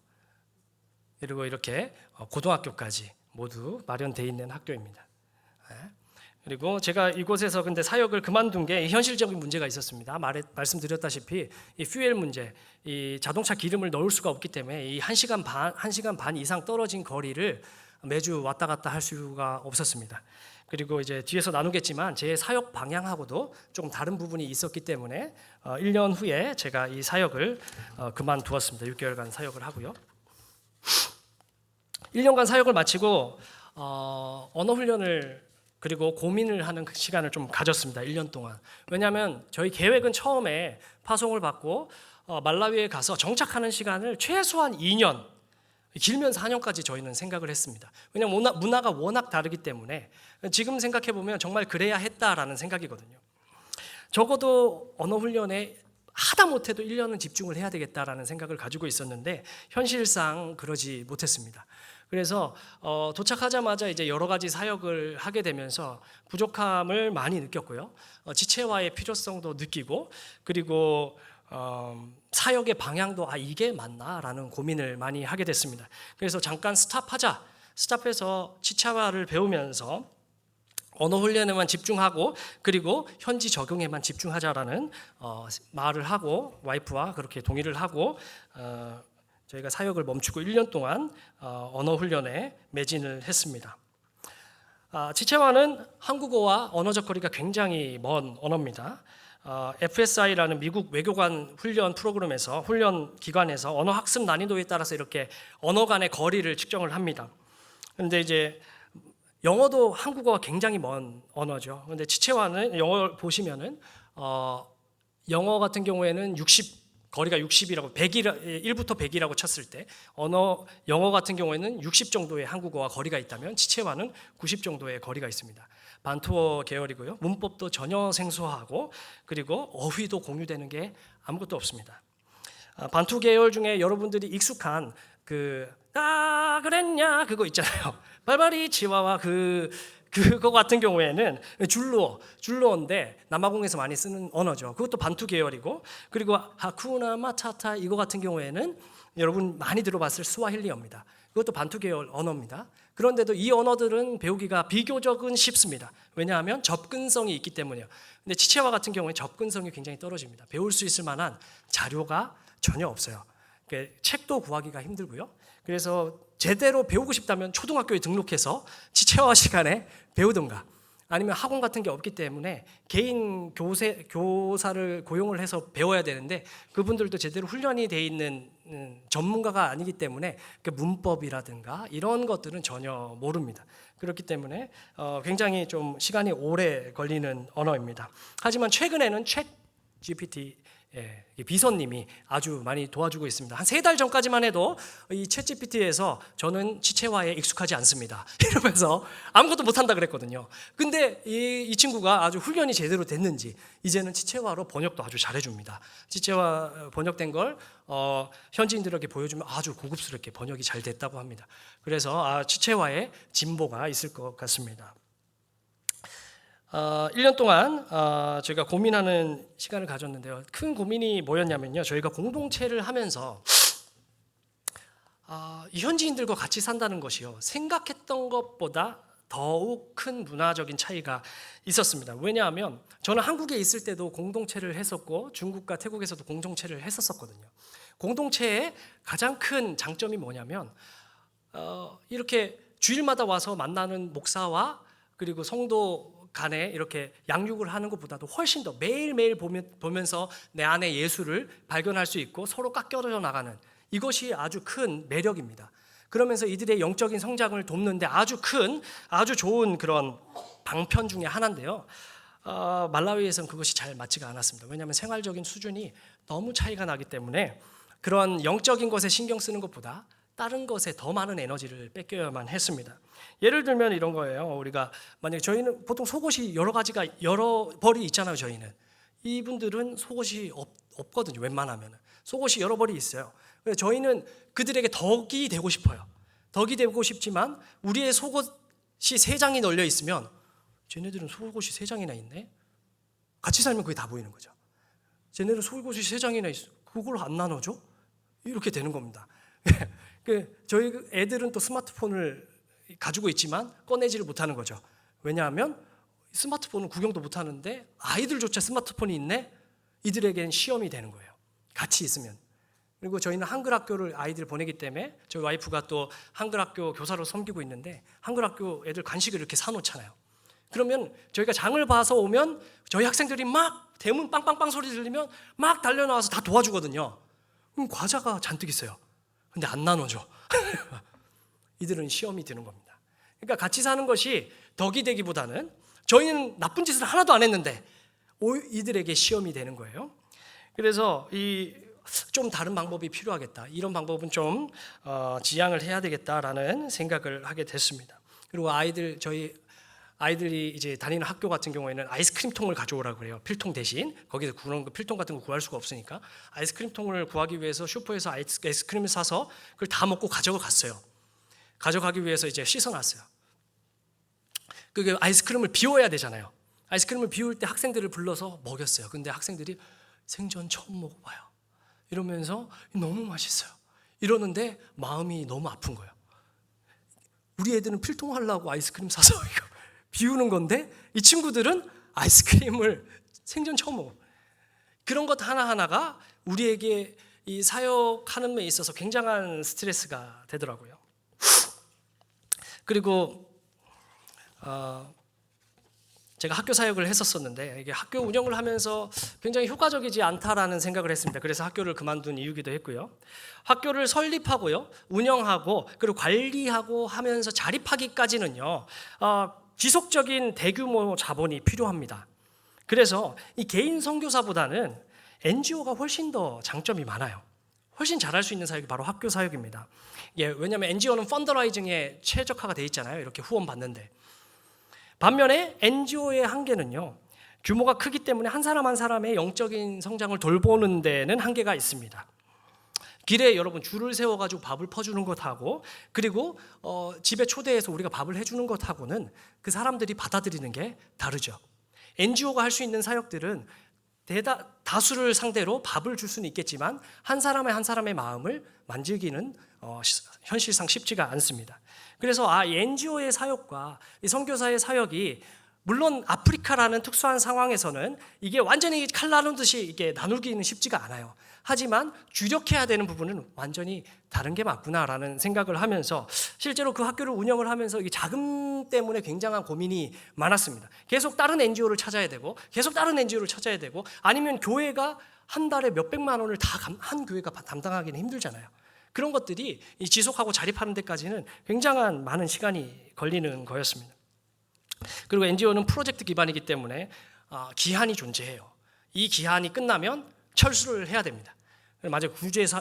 그리고 이렇게 고등학교까지 모두 마련되어 있는 학교입니다. 그리고 제가 이곳에서 근데 사역을 그만둔 게 현실적인 문제가 있었습니다. 말씀드렸다시피 이 퓨엘 문제, 이 자동차 기름을 넣을 수가 없기 때문에 이 1시간 반 이상 떨어진 거리를 매주 왔다 갔다 할 수가 없었습니다. 그리고 이제 뒤에서 나누겠지만 제 사역 방향하고도 조금 다른 부분이 있었기 때문에 1년 후에 제가 이 사역을 그만두었습니다. 6개월간 사역을 하고요. 1년간 사역을 마치고 언어 훈련을 그리고 고민을 하는 시간을 좀 가졌습니다. 1년 동안. 왜냐하면 저희 계획은 처음에 파송을 받고 말라위에 가서 정착하는 시간을 최소한 2년, 길면 4년까지 저희는 생각을 했습니다. 왜냐하면 문화가 워낙 다르기 때문에 지금 생각해보면 정말 그래야 했다라는 생각이거든요. 적어도 언어 훈련에 하다못해도 1년은 집중을 해야 되겠다라는 생각을 가지고 있었는데 현실상 그러지 못했습니다. 그래서 도착하자마자 이제 여러 가지 사역을 하게 되면서 부족함을 많이 느꼈고요. 지체화의 필요성도 느끼고, 그리고 사역의 방향도 이게 맞나라는 고민을 많이 하게 됐습니다. 그래서 잠깐 스탑해서 지체화를 배우면서 언어 훈련에만 집중하고, 그리고 현지 적용에만 집중하자라는 말을 하고, 와이프와 그렇게 동의를 하고 저희가 사역을 멈추고 1년 동안 언어 훈련에 매진을 했습니다. 지체화는 한국어와 언어적 거리가 굉장히 먼 언어입니다. FSI라는 미국 외교관 훈련 프로그램에서, 훈련 기관에서 언어 학습 난이도에 따라서 이렇게 언어 간의 거리를 측정을 합니다. 그런데 이제 영어도 한국어와 굉장히 먼 언어죠. 그런데 지체화는 영어 보시면은 영어 같은 경우에는 거리가 60이라고 1부터 100이라고 쳤을 때 영어 같은 경우에는 60 정도의 한국어와 거리가 있다면 지체화는 90 정도의 거리가 있습니다. 반투어 계열이고요. 문법도 전혀 생소하고, 그리고 어휘도 공유되는 게 아무것도 없습니다. 반투 계열 중에 여러분들이 익숙한 그랬냐 그거 있잖아요. 발바리 치와와 그거 같은 경우에는 줄로어인데 남아공에서 많이 쓰는 언어죠. 그것도 반투 계열이고, 그리고 하쿠나 마타타 이거 같은 경우에는 여러분 많이 들어봤을 스와힐리어입니다. 그것도 반투 계열 언어입니다. 그런데도 이 언어들은 배우기가 비교적은 쉽습니다. 왜냐하면 접근성이 있기 때문이에요. 근데 지체화 같은 경우에 접근성이 굉장히 떨어집니다. 배울 수 있을 만한 자료가 전혀 없어요. 책도 구하기가 힘들고요. 그래서 제대로 배우고 싶다면 초등학교에 등록해서 지체화 시간에 배우든가, 아니면 학원 같은 게 없기 때문에 개인 교사를 고용을 해서 배워야 되는데, 그분들도 제대로 훈련이 돼 있는 전문가가 아니기 때문에 문법이라든가 이런 것들은 전혀 모릅니다. 그렇기 때문에 굉장히 좀 시간이 오래 걸리는 언어입니다. 하지만 최근에는 챗 GPT 비서님이 아주 많이 도와주고 있습니다. 한 3달 전까지만 해도 이 챗GPT에서 저는 지체화에 익숙하지 않습니다 이러면서 아무것도 못한다 그랬거든요. 근데 이 친구가 아주 훈련이 제대로 됐는지 이제는 지체화로 번역도 아주 잘해줍니다. 지체화 번역된 걸 현지인들에게 보여주면 아주 고급스럽게 번역이 잘 됐다고 합니다. 그래서 지체화에 진보가 있을 것 같습니다. 1년 동안 저희가 고민하는 시간을 가졌는데요. 큰 고민이 뭐였냐면요. 저희가 공동체를 하면서 이 현지인들과 같이 산다는 것이요, 생각했던 것보다 더욱 큰 문화적인 차이가 있었습니다. 왜냐하면 저는 한국에 있을 때도 공동체를 했었고, 중국과 태국에서도 공동체를 했었거든요. 공동체의 가장 큰 장점이 뭐냐면 이렇게 주일마다 와서 만나는 목사와 그리고 성도 간에 이렇게 양육을 하는 것보다도 훨씬 더 매일매일 보면서 내 안에 예수를 발견할 수 있고 서로 깎여져 나가는, 이것이 아주 큰 매력입니다. 그러면서 이들의 영적인 성장을 돕는데 아주 좋은 그런 방편 중에 하나인데요. 말라위에서는 그것이 잘 맞지가 않았습니다. 왜냐하면 생활적인 수준이 너무 차이가 나기 때문에 그런 영적인 것에 신경 쓰는 것보다 다른 것에 더 많은 에너지를 뺏겨야만 했습니다. 예를 들면 이런 거예요. 우리가 만약에 저희는 보통 속옷이 여러 벌이 있잖아요. 이분들은 속옷이 없거든요. 웬만하면 속옷이 여러 벌이 있어요. 그래서 저희는 그들에게 덕이 되고 싶어요. 덕이 되고 싶지만 우리의 속옷이 3장이 널려 있으면 쟤네들은 속옷이 3장이나 있네. 같이 살면 그게 다 보이는 거죠. 쟤네들은 속옷이 3장이나 있어. 그걸 안 나눠줘? 이렇게 되는 겁니다. 저희 애들은 또 스마트폰을 가지고 있지만 꺼내지를 못하는 거죠. 왜냐하면 스마트폰은 구경도 못하는데 아이들조차 스마트폰이 있네? 이들에겐 시험이 되는 거예요. 같이 있으면. 그리고 저희는 한글 학교를 아이들 보내기 때문에 저희 와이프가 또 한글 학교 교사로 섬기고 있는데 한글 학교 애들 간식을 이렇게 사놓잖아요. 그러면 저희가 장을 봐서 오면 저희 학생들이 막 대문 빵빵빵 소리 들리면 막 달려나와서 다 도와주거든요. 그럼 과자가 잔뜩 있어요. 근데 안 나눠줘. 이들은 시험이 드는 겁니다. 그러니까 같이 사는 것이 덕이 되기보다는 저희는 나쁜 짓을 하나도 안 했는데 이들에게 시험이 되는 거예요. 그래서 좀 다른 방법이 필요하겠다. 이런 방법은 좀 지양을 해야 되겠다라는 생각을 하게 됐습니다. 그리고 저희 아이들이 이제 다니는 학교 같은 경우에는 아이스크림통을 가져오라고 그래요. 필통 대신 거기서 그런 필통 같은 거 구할 수가 없으니까 아이스크림통을 구하기 위해서 슈퍼에서 아이스크림을 사서 그걸 다 먹고 가져갔어요. 가져가기 위해서 이제 씻어놨어요. 그게 아이스크림을 비워야 되잖아요. 아이스크림을 비울 때 학생들을 불러서 먹였어요. 근데 학생들이 생전 처음 먹어봐요. 이러면서 너무 맛있어요. 이러는데 마음이 너무 아픈 거예요. 우리 애들은 필통하려고 아이스크림 사서 이거 비우는 건데 이 친구들은 아이스크림을 생전 처음 먹어. 그런 것 하나하나가 우리에게 이 사역하는 데 있어서 굉장한 스트레스가 되더라고요. 그리고 제가 학교 사역을 했었었는데 이게 학교 운영을 하면서 굉장히 효과적이지 않다라는 생각을 했습니다. 그래서 학교를 그만둔 이유기도 했고요. 학교를 설립하고요, 운영하고 그리고 관리하고 하면서 자립하기까지는요, 지속적인 대규모 자본이 필요합니다. 그래서 이 개인 선교사보다는 NGO가 훨씬 더 장점이 많아요. 훨씬 잘할 수 있는 사역이 바로 학교 사역입니다. 왜냐하면 NGO는 펀드라이징에 최적화가 돼 있잖아요. 이렇게 후원 받는데. 반면에 NGO의 한계는요, 규모가 크기 때문에 한 사람 한 사람의 영적인 성장을 돌보는 데는 한계가 있습니다. 길에 여러분 줄을 세워가지고 밥을 퍼주는 것하고 그리고 집에 초대해서 우리가 밥을 해주는 것하고는 그 사람들이 받아들이는 게 다르죠. NGO가 할 수 있는 사역들은 다수를 상대로 밥을 줄 수는 있겠지만 한 사람의 마음을 만지기는 현실상 쉽지가 않습니다. 그래서 이 NGO의 사역과 이 선교사의 사역이 물론 아프리카라는 특수한 상황에서는 이게 완전히 칼 나누듯이 이게 나누기는 쉽지가 않아요. 하지만 주력해야 되는 부분은 완전히 다른 게 맞구나라는 생각을 하면서 실제로 그 학교를 운영을 하면서 이 자금 때문에 굉장한 고민이 많았습니다. 계속 다른 NGO를 찾아야 되고 계속 다른 NGO를 찾아야 되고 아니면 교회가 한 달에 몇백만 원을 다 한 교회가 담당하기는 힘들잖아요. 그런 것들이 지속하고 자립하는 데까지는 굉장한 많은 시간이 걸리는 거였습니다. 그리고 NGO는 프로젝트 기반이기 때문에 기한이 존재해요. 이 기한이 끝나면 철수를 해야 됩니다. 만약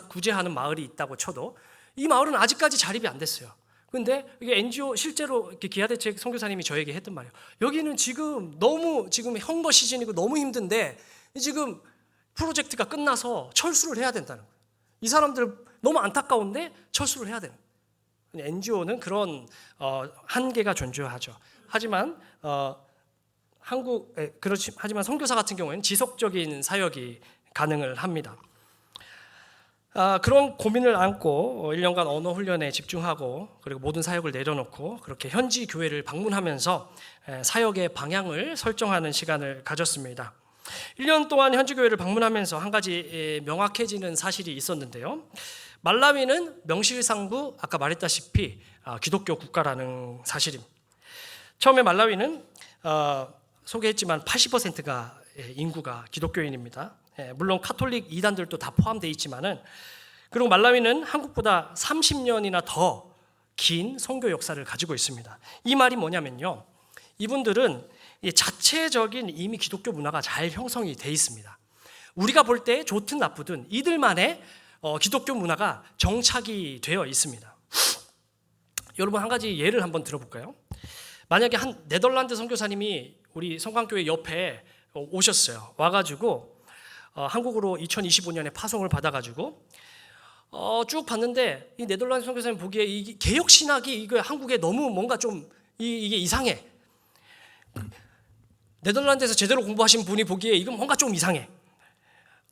구제하는 마을이 있다고 쳐도 이 마을은 아직까지 자립이 안 됐어요. 근데 이게 NGO 실제로 이렇게 기하대책 선교사님이 저에게 했던 말이에요. 여기는 지금 너무 지금 헌거 시즌이고 너무 힘든데 지금 프로젝트가 끝나서 철수를 해야 된다는 거예요. 이 사람들 너무 안타까운데 철수를 해야 되는 거예요. NGO는 그런 한계가 존재하죠. 하지만 하지만 선교사 같은 경우에는 지속적인 사역이 가능을 합니다. 그런 고민을 안고 1년간 언어 훈련에 집중하고 그리고 모든 사역을 내려놓고 그렇게 현지 교회를 방문하면서 사역의 방향을 설정하는 시간을 가졌습니다. 1년 동안 현지 교회를 방문하면서 한 가지 명확해지는 사실이 있었는데요. 말라위는 명실상부 아까 말했다시피 기독교 국가라는 사실입니다. 처음에 말라위는 소개했지만 80%가 인구가 기독교인입니다. 물론 카톨릭 이단들도 다 포함되어 있지만은 그리고 말라위는 한국보다 30년이나 더 긴 선교 역사를 가지고 있습니다. 이 말이 뭐냐면요, 이분들은 자체적인 이미 기독교 문화가 잘 형성이 돼 있습니다. 우리가 볼 때 좋든 나쁘든 이들만의 기독교 문화가 정착이 되어 있습니다. 여러분 한 가지 예를 한번 들어볼까요? 만약에 한 네덜란드 선교사님이 우리 성광교회 옆에 오셨어요. 와가지고 한국으로 2025년에 파송을 받아가지고 쭉 봤는데 이 네덜란드 선교사님 보기에 이 개혁 신학이 이거 한국에 너무 뭔가 좀 이게 이상해. 네덜란드에서 제대로 공부하신 분이 보기에 이건 뭔가 좀 이상해.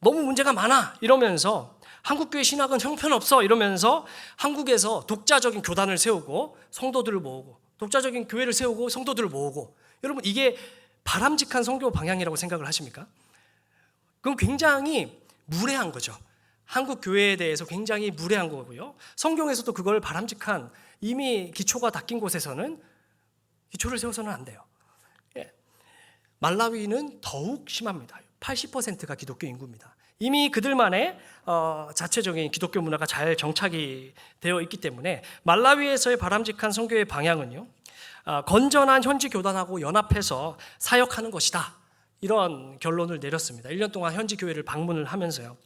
너무 문제가 많아. 이러면서 한국교회 신학은 형편없어. 이러면서 한국에서 독자적인 교단을 세우고 성도들을 모으고 독자적인 교회를 세우고 성도들을 모으고 여러분 이게 바람직한 선교 방향이라고 생각을 하십니까? 그건 굉장히 무례한 거죠. 한국 교회에 대해서 굉장히 무례한 거고요. 성경에서도 그걸 바람직한 이미 기초가 닦인 곳에서는 기초를 세워서는 안 돼요. 말라위는 더욱 심합니다. 80%가 기독교 인구입니다. 이미 그들만의 자체적인 기독교 문화가 잘 정착이 되어 있기 때문에 말라위에서의 바람직한 선교의 방향은요, 건전한 현지 교단하고 연합해서 사역하는 것이다. 이런 결론을 내렸습니다. 1년 동안 현지 교회를 방문을 하면서요.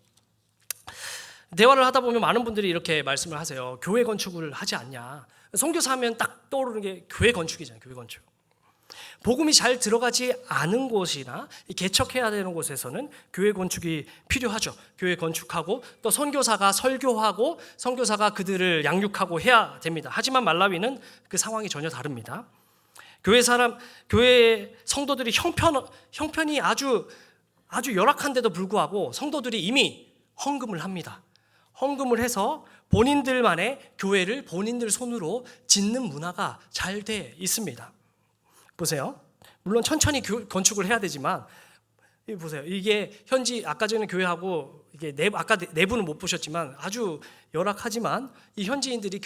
대화를 하다 보면 많은 분들이 이렇게 말씀을 하세요. 교회 건축을 하지 않냐. 선교사 하면 딱 떠오르는 게 교회 건축이잖아요. 교회 건축. 복음이 잘 들어가지 않은 곳이나 개척해야 되는 곳에서는 교회 건축이 필요하죠. 교회 건축하고 또 선교사가 설교하고 선교사가 그들을 양육하고 해야 됩니다. 하지만 말라위는 그 상황이 전혀 다릅니다. 교회 성도들이 형편이 아주 열악한데도 불구하고 성도들이 이미 헌금을 합니다. 헌금을 해서 본인들만의 교회를 본인들 손으로 짓는 문화가 잘 돼 있습니다. 보세요. 물론 천천히 건축을 해야 되지만 보세요. 이게 현지 아까 전에 교회하고 이게 아까 내부는 못 보셨지만 아주 열악하지만 이 현지인들이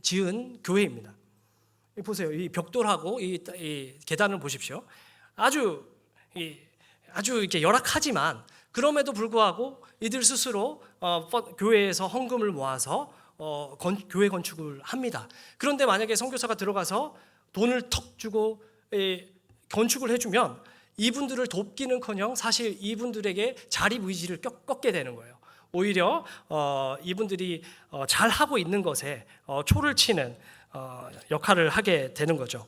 지은 교회입니다. 보세요. 이 벽돌하고 이 계단을 보십시오. 아주 이렇게 열악하지만 그럼에도 불구하고 이들 스스로 교회에서 헌금을 모아서 교회 건축을 합니다. 그런데 만약에 선교사가 들어가서 돈을 턱 주고 건축을 해주면 이분들을 돕기는커녕 사실 이분들에게 자립 의지를 꺾게 되는 거예요. 오히려 이분들이 잘하고 있는 것에 초를 치는 역할을 하게 되는 거죠.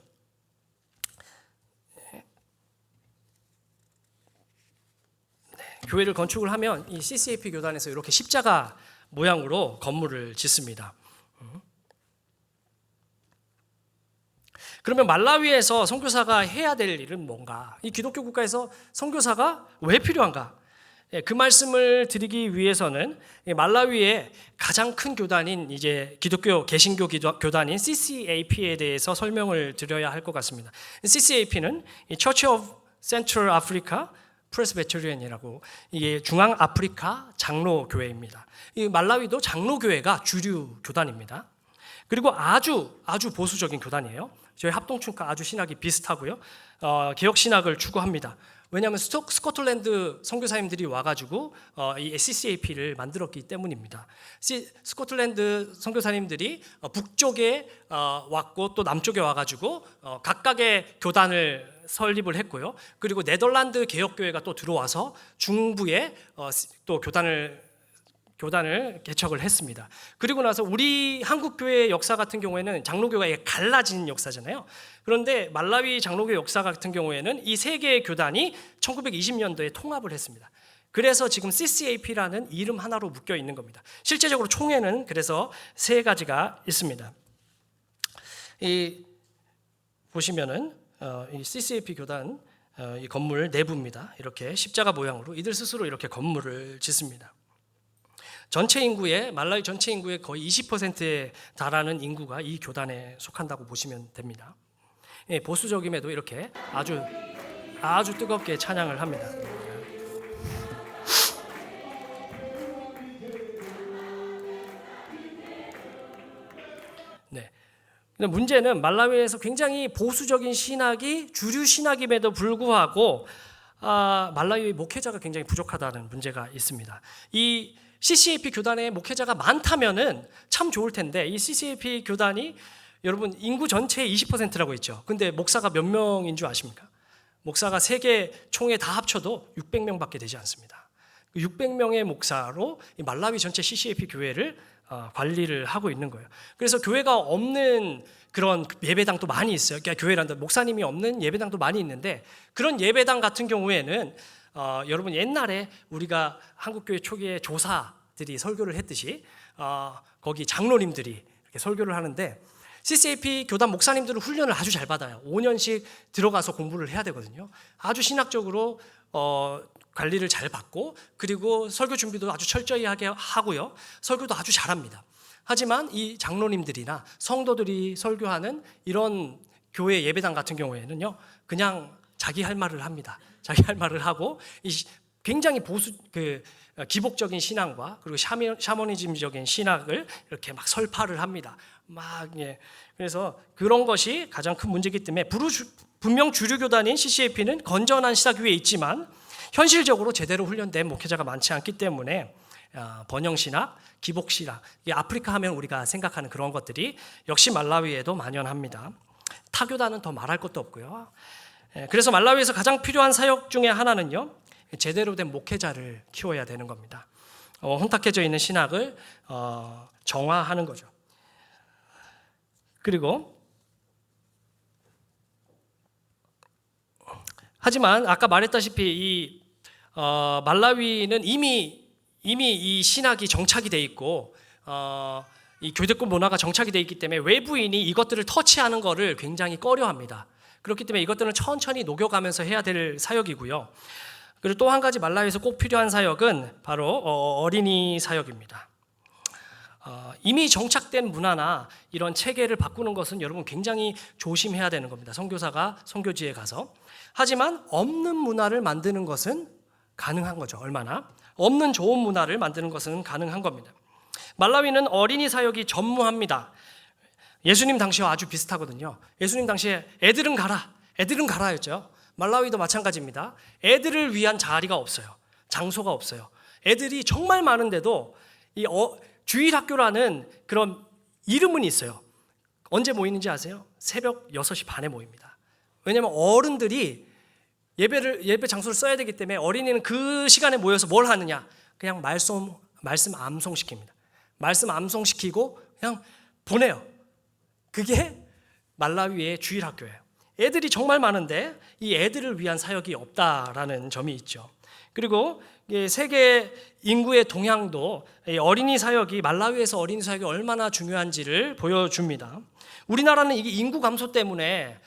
교회를 건축을 하면 이 CCAP 교단에서 이렇게 십자가 모양으로 건물을 짓습니다. 그러면 말라위에서 선교사가 해야 될 일은 뭔가? 이 기독교 국가에서 선교사가 왜 필요한가? 그 말씀을 드리기 위해서는 말라위의 가장 큰 교단인 이제 기독교 개신교 교단인 CCAP에 대해서 설명을 드려야 할 것 같습니다. CCAP는 Church of Central Africa Presbyterian이라고 이게 중앙 아프리카 장로 교회입니다. 이 말라위도 장로 교회가 주류 교단입니다. 그리고 아주 보수적인 교단이에요. 저희 합동춘과 아주 신학이 비슷하고요. 개혁 신학을 추구합니다. 왜냐하면 스코틀랜드 선교사님들이 와가지고 이 CCAP를 만들었기 때문입니다. 스코틀랜드 선교사님들이 북쪽에 왔고 또 남쪽에 와가지고 각각의 교단을 설립을 했고요. 그리고 네덜란드 개혁교회가 또 들어와서 중부에 또 교단을 개척을 했습니다. 그리고 나서 우리 한국교회의 역사 같은 경우에는 장로교가 갈라진 역사잖아요. 그런데 말라위 장로교 역사 같은 경우에는 이 세 개의 교단이 1920년도에 통합을 했습니다. 그래서 지금 CCAP라는 이름 하나로 묶여 있는 겁니다. 실제적으로 총회는 그래서 세 가지가 있습니다. 보시면은 이 CCAP 교단 이 건물 내부입니다. 이렇게 십자가 모양으로 이들 스스로 이렇게 건물을 짓습니다. 말라위 전체 인구의 거의 20%에 달하는 인구가 이 교단에 속한다고 보시면 됩니다. 보수적임에도 이렇게 아주 뜨겁게 찬양을 합니다. 네. 근데 문제는 말라위에서 굉장히 보수적인 신학이 주류 신학임에도 불구하고 말라위 목회자가 굉장히 부족하다는 문제가 있습니다. 이 CCAP 교단에 목회자가 많다면은 참 좋을 텐데 이 CCAP 교단이 여러분 인구 전체의 20%라고 했죠. 근데 목사가 몇 명인 줄 아십니까? 목사가 세계 총회 다 합쳐도 600명밖에 되지 않습니다. 600명의 목사로 이 말라위 전체 CCAP 교회를 관리를 하고 있는 거예요. 그래서 교회가 없는 그런 예배당도 많이 있어요. 그러니까 교회란다 목사님이 없는 예배당도 많이 있는데 그런 예배당 같은 경우에는 여러분 옛날에 우리가 한국교회 초기에 조사들이 설교를 했듯이 거기 장로님들이 이렇게 설교를 하는데 CCAP 교단 목사님들은 훈련을 아주 잘 받아요. 5년씩 들어가서 공부를 해야 되거든요. 아주 신학적으로 관리를 잘 받고 그리고 설교 준비도 아주 철저히 하게 하고요. 설교도 아주 잘합니다. 하지만 이 장로님들이나 성도들이 설교하는 이런 교회 예배당 같은 경우에는요. 그냥 자기 할 말을 합니다. 자기 할 말을 하고 굉장히 기복적인 신앙과 그리고 샤머니즘적인 신학을 이렇게 막 설파를 합니다. 그래서 그런 것이 가장 큰 문제이기 때문에 분명 주류 교단인 CCAP는 건전한 신학 위에 있지만 현실적으로 제대로 훈련된 목회자가 많지 않기 때문에 번영신학, 기복신학, 아프리카 하면 우리가 생각하는 그런 것들이 역시 말라위에도 만연합니다. 타교단은 더 말할 것도 없고요. 그래서 말라위에서 가장 필요한 사역 중에 하나는요, 제대로 된 목회자를 키워야 되는 겁니다. 혼탁해져 있는 신학을 정화하는 거죠. 그리고 하지만 아까 말했다시피 이 말라위는 이미 이 신학이 정착이 돼 있고 이 교대권 문화가 정착이 돼 있기 때문에 외부인이 이것들을 터치하는 것을 굉장히 꺼려합니다. 그렇기 때문에 이것들은 천천히 녹여가면서 해야 될 사역이고요. 그리고 또 한 가지 말라위에서 꼭 필요한 사역은 바로 어린이 사역입니다. 이미 정착된 문화나 이런 체계를 바꾸는 것은 여러분 굉장히 조심해야 되는 겁니다. 선교사가 선교지에 가서. 하지만 없는 문화를 만드는 것은 가능한 거죠. 얼마나? 없는 좋은 문화를 만드는 것은 가능한 겁니다. 말라위는 어린이 사역이 전무합니다. 예수님 당시와 아주 비슷하거든요. 예수님 당시에 애들은 가라였죠. 말라위도 마찬가지입니다. 애들을 위한 자리가 없어요. 장소가 없어요. 애들이 정말 많은데도 이 주일학교라는 그런 이름은 있어요. 언제 모이는지 아세요? 새벽 6시 반에 모입니다. 왜냐하면 어른들이 예배 장소를 써야 되기 때문에 어린이는 그 시간에 모여서 뭘 하느냐? 그냥 말씀 암송시킵니다. 말씀 암송시키고 그냥 보내요. 그게 말라위의 주일학교예요. 애들이 정말 많은데 이 애들을 위한 사역이 없다라는 점이 있죠. 그리고 세계 인구의 동향도 어린이 사역이 말라위에서 어린이 사역이 얼마나 중요한지를 보여줍니다. 우리나라는 이게 인구 감소 때문에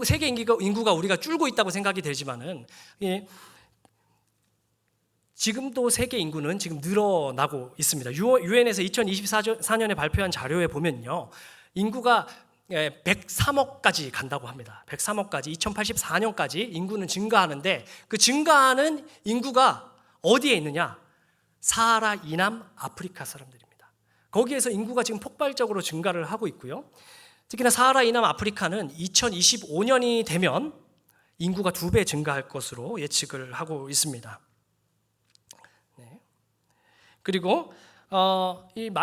세계 인구가 우리가 줄고 있다고 생각이 되지만은 지금도 세계 인구는 지금 늘어나고 있습니다. 유엔에서 2024년에 발표한 자료에 보면요, 인구가 103억까지 간다고 합니다. 103억까지 2084년까지 인구는 증가하는데 그 증가하는 인구가 어디에 있느냐? 사하라 이남 아프리카 사람들입니다. 거기에서 인구가 지금 폭발적으로 증가를 하고 있고요. 특히나 사하라 이남 아프리카는 2025년이 되면 인구가 2배 증가할 것으로 예측을 하고 있습니다. 네. 그리고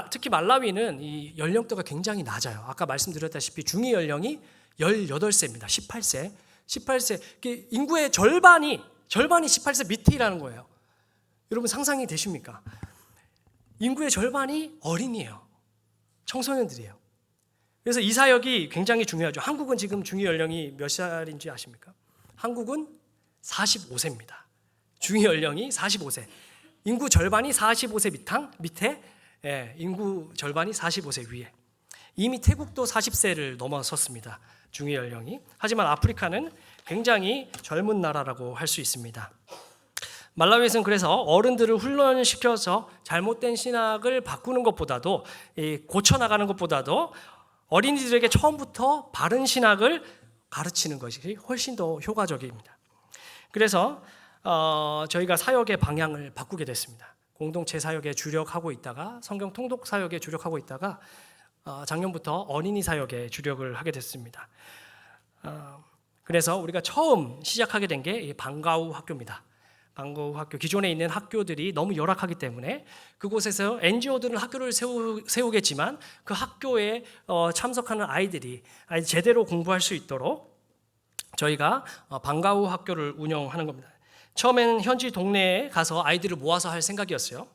특히 말라위는 이 연령대가 굉장히 낮아요. 아까 말씀드렸다시피 중위 연령이 18세입니다. 18세. 인구의 절반이 18세 밑이라는 거예요. 여러분 상상이 되십니까? 인구의 절반이 어린이에요. 청소년들이에요. 그래서 이 사역이 굉장히 중요하죠. 한국은 지금 중위 연령이 몇 살인지 아십니까? 한국은 45세입니다. 중위 연령이 45세. 인구 절반이 45세 밑에, 인구 절반이 45세 위에. 이미 태국도 40세를 넘어섰습니다. 중위 연령이. 하지만 아프리카는 굉장히 젊은 나라라고 할 수 있습니다. 말라위에서는 그래서 어른들을 훈련시켜서 잘못된 신학을 바꾸는 것보다도 고쳐나가는 것보다도 어린이들에게 처음부터 바른 신학을 가르치는 것이 훨씬 더 효과적입니다. 그래서 저희가 사역의 방향을 바꾸게 됐습니다. 공동체 사역에 주력하고 있다가 성경 통독 사역에 주력하고 있다가 작년부터 어린이 사역에 주력을 하게 됐습니다. 그래서 우리가 처음 시작하게 된 게 방과후 학교입니다. 방과후 학교, 기존에 있는 학교들이 너무 열악하기 때문에 그곳에서 NGO들은 학교를 세우겠지만 그 학교에 참석하는 아이들이 제대로 공부할 수 있도록 저희가 방과후 학교를 운영하는 겁니다. 처음에는 현지 동네에 가서 아이들을 모아서 할 생각이었어요.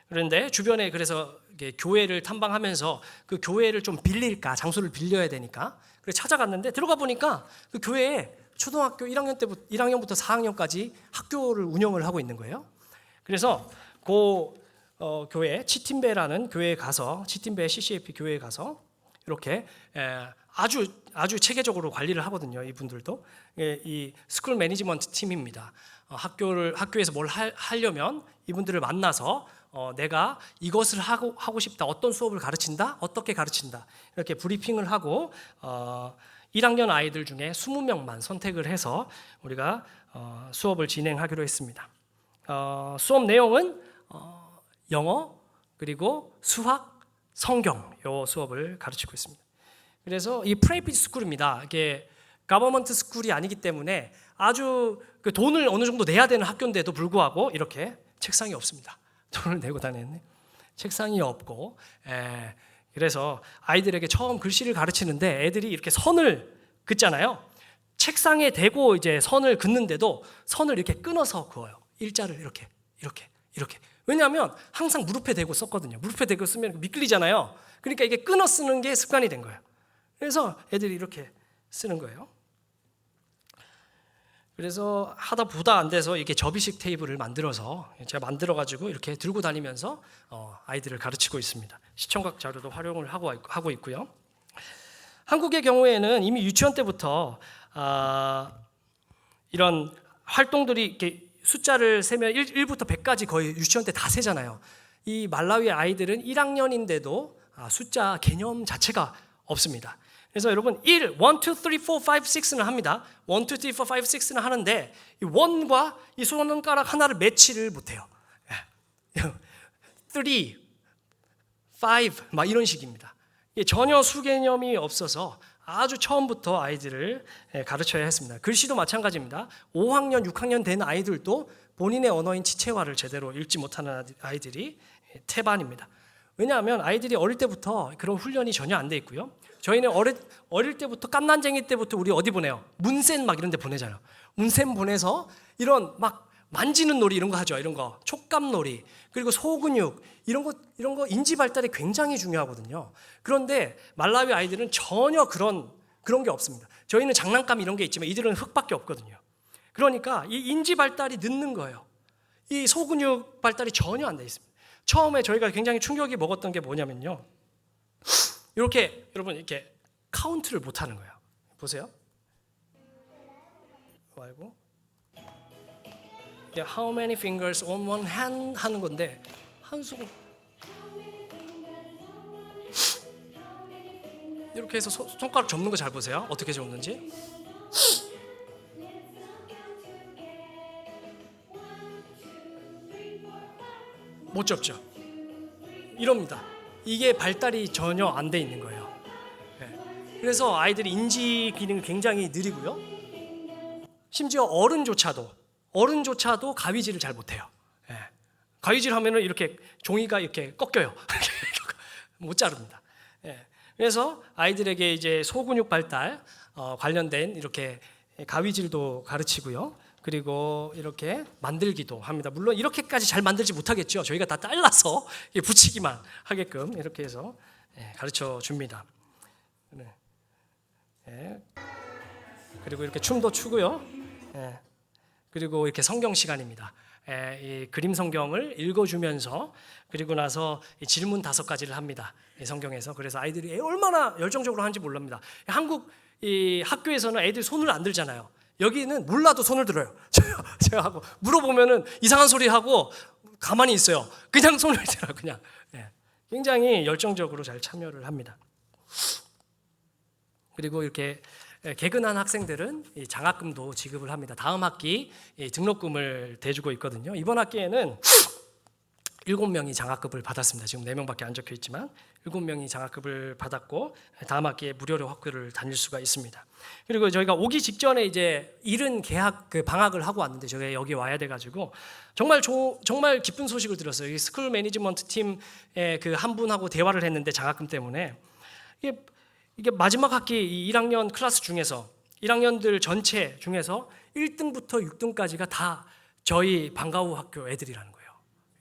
그런데 주변에 그래서 교회를 탐방하면서 그 교회를 좀 빌릴까, 장소를 빌려야 되니까 그래서 찾아갔는데 들어가 보니까 그 교회에 초등학교 1학년부터 4학년까지 학교를 운영을 하고 있는 거예요. 그래서 그 교회 치팀베라는 교회에 가서 치팀베 CCAP 교회에 가서 이렇게 아주 체계적으로 관리를 하거든요. 이분들도 이 스쿨 매니지먼트 팀입니다. 학교에서 뭘 하려면 이분들을 만나서 내가 이것을 하고 싶다. 어떤 수업을 가르친다. 어떻게 가르친다. 이렇게 브리핑을 하고 1학년 아이들 중에 20명만 선택을 해서 우리가 수업을 진행하기로 했습니다. 수업 내용은 영어 그리고 수학, 성경 요 수업을 가르치고 있습니다. 그래서 이 프라이빗 스쿨입니다. 이게 가버먼트 스쿨이 아니기 때문에 아주 그 돈을 어느 정도 내야 되는 학교인데도 불구하고 이렇게 책상이 없습니다. 돈을 내고 다녔네. 책상이 없고, 그래서 아이들에게 처음 글씨를 가르치는데 애들이 이렇게 선을 긋잖아요. 책상에 대고 이제 선을 긋는데도 선을 이렇게 끊어서 그어요. 일자를 이렇게. 왜냐하면 항상 무릎에 대고 썼거든요. 무릎에 대고 쓰면 미끌리잖아요. 그러니까 이게 끊어 쓰는 게 습관이 된 거예요. 그래서 애들이 이렇게 쓰는 거예요. 그래서 하다 보다 안 돼서 이렇게 접이식 테이블을 만들어서 제가 만들어 가지고 이렇게 들고 다니면서 아이들을 가르치고 있습니다. 시청각 자료도 활용을 하고 있고요. 한국의 경우에는 이미 유치원 때부터 이런 활동들이 이렇게 숫자를 세면 1부터 100까지 거의 유치원 때 다 세잖아요. 이 말라위 아이들은 1학년인데도 숫자 개념 자체가 없습니다. 그래서 여러분 1, 1, 2, 3, 4, 5, 6는 합니다. 1, 2, 3, 4, 5, 6는 하는데 이 1과 이 손가락 하나를 매치를 못해요. 3, 5 막 이런 식입니다. 전혀 수 개념이 없어서 아주 처음부터 아이들을 가르쳐야 했습니다. 글씨도 마찬가지입니다. 5학년, 6학년 된 아이들도 본인의 언어인 치체화를 제대로 읽지 못하는 아이들이 태반입니다. 왜냐하면 아이들이 어릴 때부터 그런 훈련이 전혀 안 돼 있고요. 저희는 어릴 때부터 깜난쟁이 때부터 우리 어디 보내요? 문센 막 이런 데 보내잖아요. 문센 보내서 이런 막 만지는 놀이 이런 거 하죠. 이런 거 촉감 놀이 그리고 소근육 이런 거 인지 발달이 굉장히 중요하거든요. 그런데 말라위 아이들은 전혀 그런 게 없습니다. 저희는 장난감 이런 게 있지만 이들은 흙밖에 없거든요. 그러니까 이 인지 발달이 늦는 거예요. 이 소근육 발달이 전혀 안 돼 있습니다. 처음에 저희가 굉장히 충격이 먹었던 게 뭐냐면요. 이렇게 여러분 이렇게 카운트를 못 하는 거예요. 보세요. 말고 How many fingers on one hand 하는 건데 한 손 이렇게 해서 손가락 접는 거 잘 보세요. 어떻게 접는지. 못 접죠. 이럽니다. 이게 발달이 전혀 안 돼 있는 거예요. 그래서 아이들이 인지 기능이 굉장히 느리고요. 심지어 어른조차도 가위질을 잘 못해요. 가위질 하면은 이렇게 종이가 이렇게 꺾여요. 못 자릅니다. 그래서 아이들에게 이제 소근육 발달 관련된 이렇게 가위질도 가르치고요. 그리고 이렇게 만들기도 합니다. 물론 이렇게까지 잘 만들지 못하겠죠. 저희가 다 잘라서 붙이기만 하게끔 이렇게 해서 가르쳐 줍니다. 그리고 이렇게 춤도 추고요. 그리고 이렇게 성경 시간입니다. 이 그림 성경을 읽어주면서 그리고 나서 질문 5가지를 합니다. 이 성경에서. 그래서 아이들이 얼마나 열정적으로 하는지 모릅니다. 한국 이 학교에서는 애들이 손을 안 들잖아요. 여기는 몰라도 손을 들어요. 제가 하고 물어보면은 이상한 소리 하고 가만히 있어요. 그냥 손을 들어요. 그냥. 굉장히 열정적으로 잘 참여를 합니다. 그리고 이렇게 개근한 학생들은 장학금도 지급을 합니다. 다음 학기 등록금을 대주고 있거든요. 이번 학기에는 7명이 장학금을 받았습니다. 지금 4명밖에 안 적혀 있지만 7명이 장학금을 받았고 다음 학기에 무료로 학교를 다닐 수가 있습니다. 그리고 저희가 오기 직전에 이제 이른 방학을 하고 왔는데 저희가 여기 와야 돼가지고 정말 기쁜 소식을 들었어요. 이 스쿨 매니지먼트 팀의 그 한 분하고 대화를 했는데 장학금 때문에 이게 마지막 학기 이 1학년 클래스 중에서 1학년들 전체 중에서 1등부터 6등까지가 다 저희 방과후 학교 애들이라는 거예요.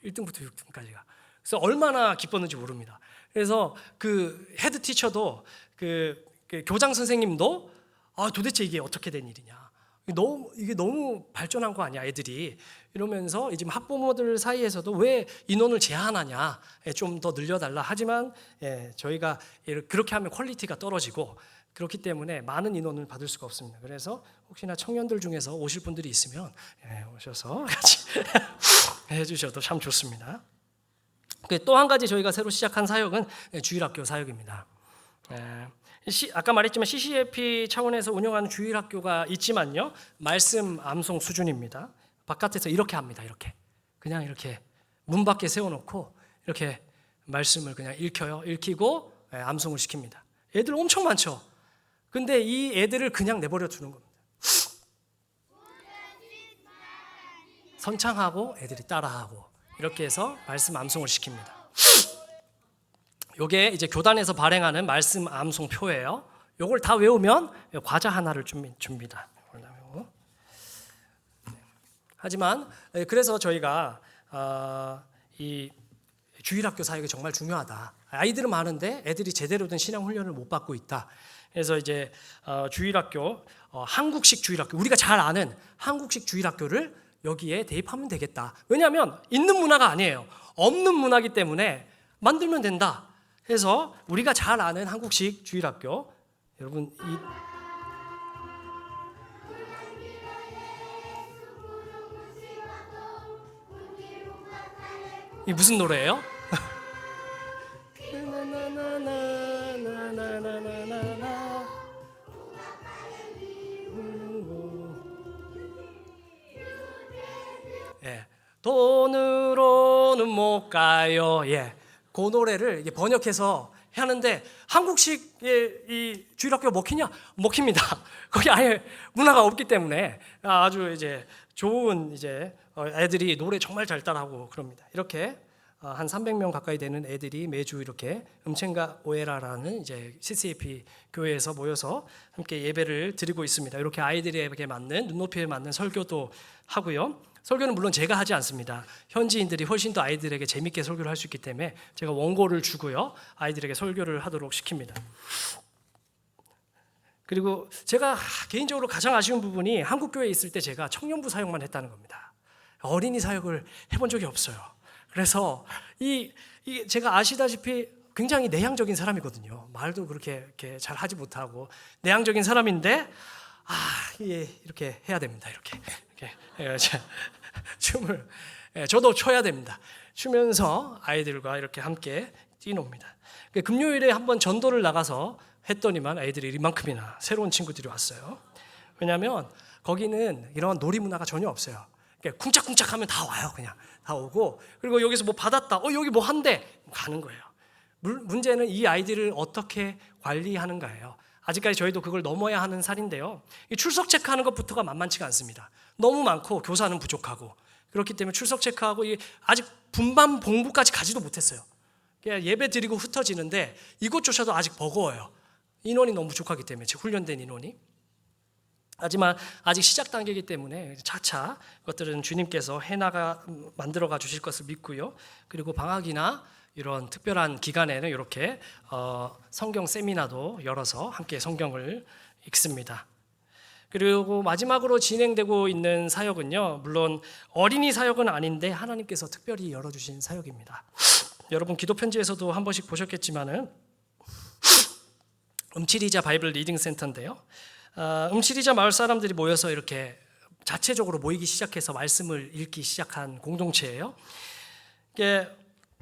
1등부터 6등까지가. 그래서 얼마나 기뻤는지 모릅니다. 그래서 그 헤드 티처도 그 교장 선생님도 도대체 이게 어떻게 된 일이냐. 이게 너무 발전한 거 아니야, 애들이. 이러면서 지금 학부모들 사이에서도 왜 인원을 제한하냐, 좀 더 늘려달라. 하지만 저희가 그렇게 하면 퀄리티가 떨어지고 그렇기 때문에 많은 인원을 받을 수가 없습니다. 그래서 혹시나 청년들 중에서 오실 분들이 있으면 오셔서 같이 해주셔도 참 좋습니다. 또 한 가지 저희가 새로 시작한 사역은 주일학교 사역입니다. 아까 말했지만 CCFP 차원에서 운영하는 주일학교가 있지만요, 말씀 암송 수준입니다. 바깥에서 이렇게 합니다. 그냥 이렇게 문 밖에 세워놓고 이렇게 말씀을 그냥 읽히고 암송을 시킵니다. 애들 엄청 많죠. 근데 이 애들을 그냥 내버려 두는 겁니다. 선창하고 애들이 따라하고 이렇게 해서 말씀 암송을 시킵니다. 요게 이제 교단에서 발행하는 말씀 암송표예요. 요걸 다 외우면 과자 하나를 줍니다. 하지만 그래서 저희가 이 주일학교 사역이 정말 중요하다. 아이들은 많은데 애들이 제대로 된 신앙 훈련을 못 받고 있다. 그래서 이제 주일학교, 한국식 주일학교, 우리가 잘 아는 한국식 주일학교를 여기에 대입하면 되겠다. 왜냐하면 있는 문화가 아니에요. 없는 문화이기 때문에 만들면 된다. 해서 우리가 잘 아는 한국식 주일학교, 여러분 이 무슨 노래예요? 예, 돈으로는 못 가요. 예, 그 노래를 이게 번역해서 하는데 한국식의 이 주일학교 먹히냐? 먹힙니다. 거기 아예 문화가 없기 때문에 아주 이제 좋은 이제 애들이 노래 정말 잘 따라하고 그럽니다. 이렇게 한 300명 가까이 되는 애들이 매주 이렇게 음첸가 오에라라는 이제 CCAP 교회에서 모여서 함께 예배를 드리고 있습니다. 이렇게 아이들에게 맞는 눈높이에 맞는 설교도 하고요. 설교는 물론 제가 하지 않습니다. 현지인들이 훨씬 더 아이들에게 재밌게 설교를 할 수 있기 때문에 제가 원고를 주고요. 아이들에게 설교를 하도록 시킵니다. 그리고 제가 개인적으로 가장 아쉬운 부분이 한국 교회에 있을 때 제가 청년부 사역만 했다는 겁니다. 어린이 사역을 해본 적이 없어요. 그래서 이 제가 아시다시피 굉장히 내향적인 사람이거든요. 말도 그렇게 이렇게 잘 하지 못하고 내향적인 사람인데 이렇게 해야 됩니다. 이렇게 춤을 저도 춰야 됩니다. 추면서 아이들과 이렇게 함께 뛰놉니다. 금요일에 한번 전도를 나가서 했더니만 아이들이 이만큼이나 새로운 친구들이 왔어요. 왜냐하면 거기는 이런 놀이 문화가 전혀 없어요. 쿵짝쿵짝하면 다 와요. 그냥 다 오고, 그리고 여기서 뭐 받았다, 여기 뭐 한대, 가는 거예요. 문제는 이 아이들을 어떻게 관리하는가예요. 아직까지 저희도 그걸 넘어야 하는 살인데요. 이 출석 체크하는 것부터가 만만치가 않습니다. 너무 많고 교사는 부족하고 그렇기 때문에 출석 체크하고 아직 분반 봉부까지 가지도 못했어요. 예배 드리고 흩어지는데 이것조차도 아직 버거워요. 인원이 너무 부족하기 때문에, 훈련된 인원이. 하지만 아직 시작 단계이기 때문에 차차 그것들은 주님께서 만들어가 주실 것을 믿고요. 그리고 방학이나 이런 특별한 기간에는 이렇게 성경 세미나도 열어서 함께 성경을 읽습니다. 그리고 마지막으로 진행되고 있는 사역은요, 물론 어린이 사역은 아닌데 하나님께서 특별히 열어주신 사역입니다. 여러분 기도 편지에서도 한 번씩 보셨겠지만은 음치리자 바이블 리딩 센터인데요. 음치리자 마을 사람들이 모여서 이렇게 자체적으로 모이기 시작해서 말씀을 읽기 시작한 공동체예요.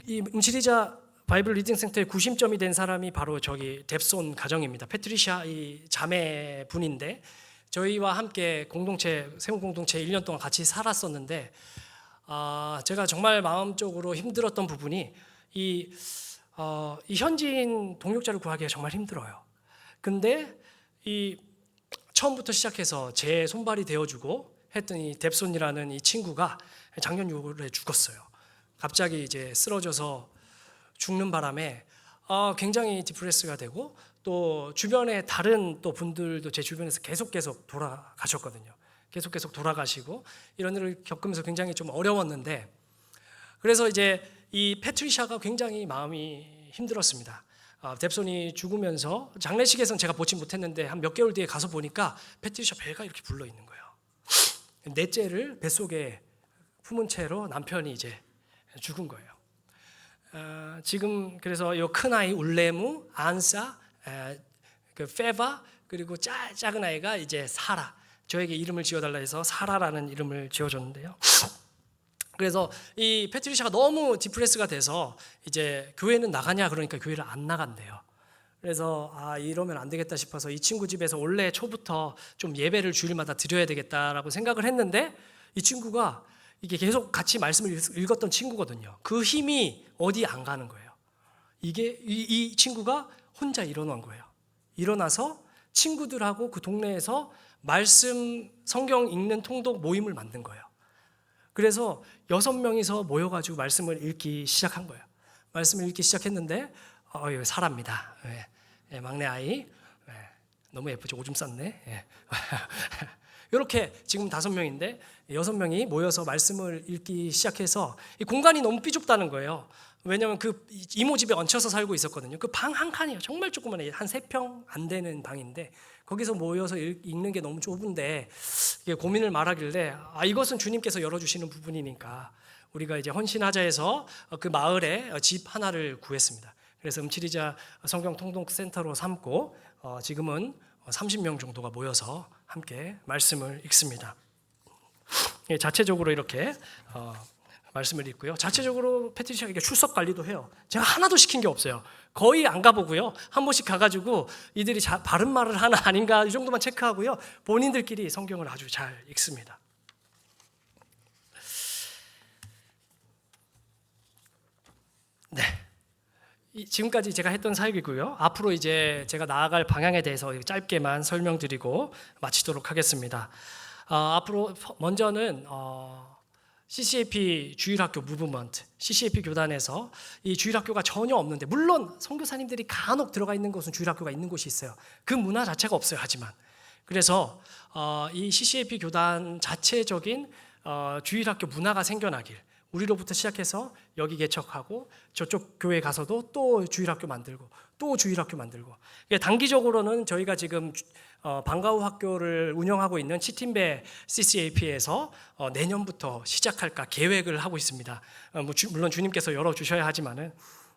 이 음치리자 바이블 리딩 센터의 구심점이 된 사람이 바로 저기 뎁손 가정입니다. 패트리샤 이 자매분인데 저희와 함께 세운 공동체에 1년 동안 같이 살았었는데 제가 정말 마음적으로 힘들었던 부분이 이 현지인 동역자를 구하기가 정말 힘들어요. 근데 처음부터 시작해서 제 손발이 되어주고 했던 이 뎁손이라는 이 친구가 작년 6월에 죽었어요. 갑자기 이제 쓰러져서 죽는 바람에 굉장히 디프레스가 되고, 또 주변에 다른 또 분들도 제 주변에서 계속 돌아가셨거든요. 계속 돌아가시고 이런 일을 겪으면서 굉장히 좀 어려웠는데, 그래서 이제 이 패트리샤가 굉장히 마음이 힘들었습니다. 뎁손이 죽으면서 장례식에서는 제가 보지 못했는데 한 몇 개월 뒤에 가서 보니까 패트리샤 배가 이렇게 불러 있는 거예요. 넷째를 뱃속에 품은 채로 남편이 이제 죽은 거예요. 지금 그래서 이 큰 아이 울레무, 안사, 페바, 그리고 작은 아이가 이제 사라. 저에게 이름을 지어달라 해서 사라라는 이름을 지어줬는데요. 그래서 이 패트리샤가 너무 디프레스가 돼서 이제 교회는 나가냐 그러니까 교회를 안 나간대요. 그래서 이러면 안 되겠다 싶어서 이 친구 집에서 원래 초부터 좀 예배를 주일마다 드려야 되겠다라고 생각을 했는데, 이 친구가 이게 계속 같이 말씀을 읽었던 친구거든요. 그 힘이 어디 안 가는 거예요. 이게 이 친구가 혼자 일어난 거예요. 일어나서 친구들하고 그 동네에서 말씀 성경 읽는 통독 모임을 만든 거예요. 그래서 6명이서 모여가지고 말씀을 읽기 시작한 거예요. 말씀을 읽기 시작했는데 사랍니다. 막내 아이 너무 예쁘죠. 오줌 쌌네. 이렇게 지금 5명인데 6명이 모여서 말씀을 읽기 시작해서 이 공간이 너무 삐죽다는 거예요. 왜냐하면 그 이모 집에 얹혀서 살고 있었거든요. 그 방 한 칸이에요. 정말 조그만해요. 한 3평 안 되는 방인데 거기서 모여서 읽는 게 너무 좁은데 이게 고민을 말하길래 이것은 주님께서 열어주시는 부분이니까 우리가 이제 헌신하자 해서 그 마을에 집 하나를 구했습니다. 그래서 음치리자 성경 통독센터로 삼고 지금은 30명 정도가 모여서 함께 말씀을 읽습니다. 자체적으로 이렇게 말씀을 읽고요. 자체적으로 패트리샤에게 출석 관리도 해요. 제가 하나도 시킨 게 없어요. 거의 안 가보고요. 한 번씩 가가지고 이들이 바른 말을 하나 아닌가 이 정도만 체크하고요. 본인들끼리 성경을 아주 잘 읽습니다. 네. 지금까지 제가 했던 사역이고요. 앞으로 이제 제가 나아갈 방향에 대해서 짧게만 설명드리고 마치도록 하겠습니다. 앞으로 먼저는 CCAP 주일학교 무브먼트, CCAP 교단에서 이 주일학교가 전혀 없는데 물론 선교사님들이 간혹 들어가 있는 곳은 주일학교가 있는 곳이 있어요. 그 문화 자체가 없어요. 하지만 그래서 이 CCAP 교단 자체적인 주일학교 문화가 생겨나길 우리로부터 시작해서 여기 개척하고 저쪽 교회 가서도 또 주일학교 만들고 또 주일학교 만들고 단기적으로는 저희가 지금 방과후 학교를 운영하고 있는 치팀배 CCAP에서 내년부터 시작할까 계획을 하고 있습니다. 물론 주님께서 열어주셔야 하지만은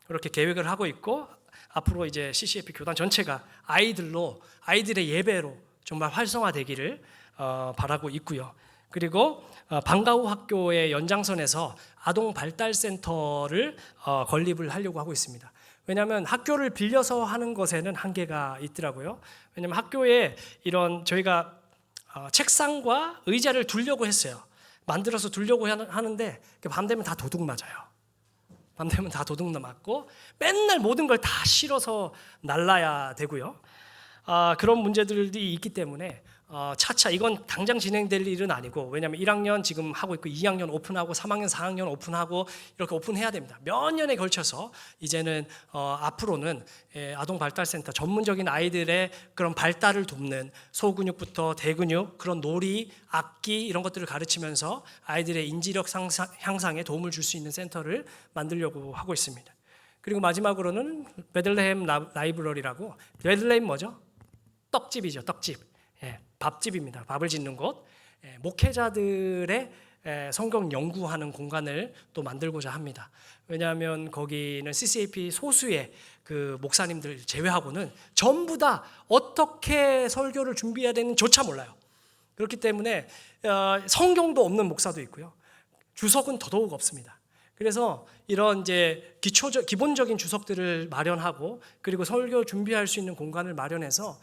그렇게 계획을 하고 있고 앞으로 이제 CCAP 교단 전체가 아이들의 예배로 정말 활성화되기를 바라고 있고요. 그리고 방과후 학교의 연장선에서 아동 발달센터를 건립을 하려고 하고 있습니다. 왜냐하면 학교를 빌려서 하는 것에는 한계가 있더라고요. 왜냐하면 학교에 이런 저희가 책상과 의자를 두려고 했어요. 만들어서 두려고 하는데 밤 되면 다 도둑 맞아요. 밤 되면 다 도둑 맞고 맨날 모든 걸 다 실어서 날라야 되고요. 그런 문제들이 있기 때문에 차차 이건 당장 진행될 일은 아니고 왜냐하면 1학년 지금 하고 있고 2학년 오픈하고 3학년 4학년 오픈하고 이렇게 오픈해야 됩니다. 몇 년에 걸쳐서 이제는 앞으로는 아동발달센터 전문적인 아이들의 그런 발달을 돕는 소근육부터 대근육 그런 놀이, 악기 이런 것들을 가르치면서 아이들의 인지력 향상에 도움을 줄 수 있는 센터를 만들려고 하고 있습니다. 그리고 마지막으로는 베들레헴 라이브러리라고 베들레헴 뭐죠? 떡집이죠. 떡집. 밥집입니다. 밥을 짓는 곳. 목회자들의 성경 연구하는 공간을 또 만들고자 합니다. 왜냐하면 거기는 CCAP 소수의 그 목사님들 제외하고는 전부 다 어떻게 설교를 준비해야 되는지 조차 몰라요. 그렇기 때문에 성경도 없는 목사도 있고요. 주석은 더더욱 없습니다. 그래서 이런 이제 기본적인 주석들을 마련하고 그리고 설교 준비할 수 있는 공간을 마련해서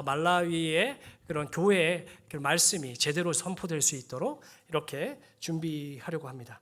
말라위의 그런 교회의 말씀이 제대로 선포될 수 있도록 이렇게 준비하려고 합니다.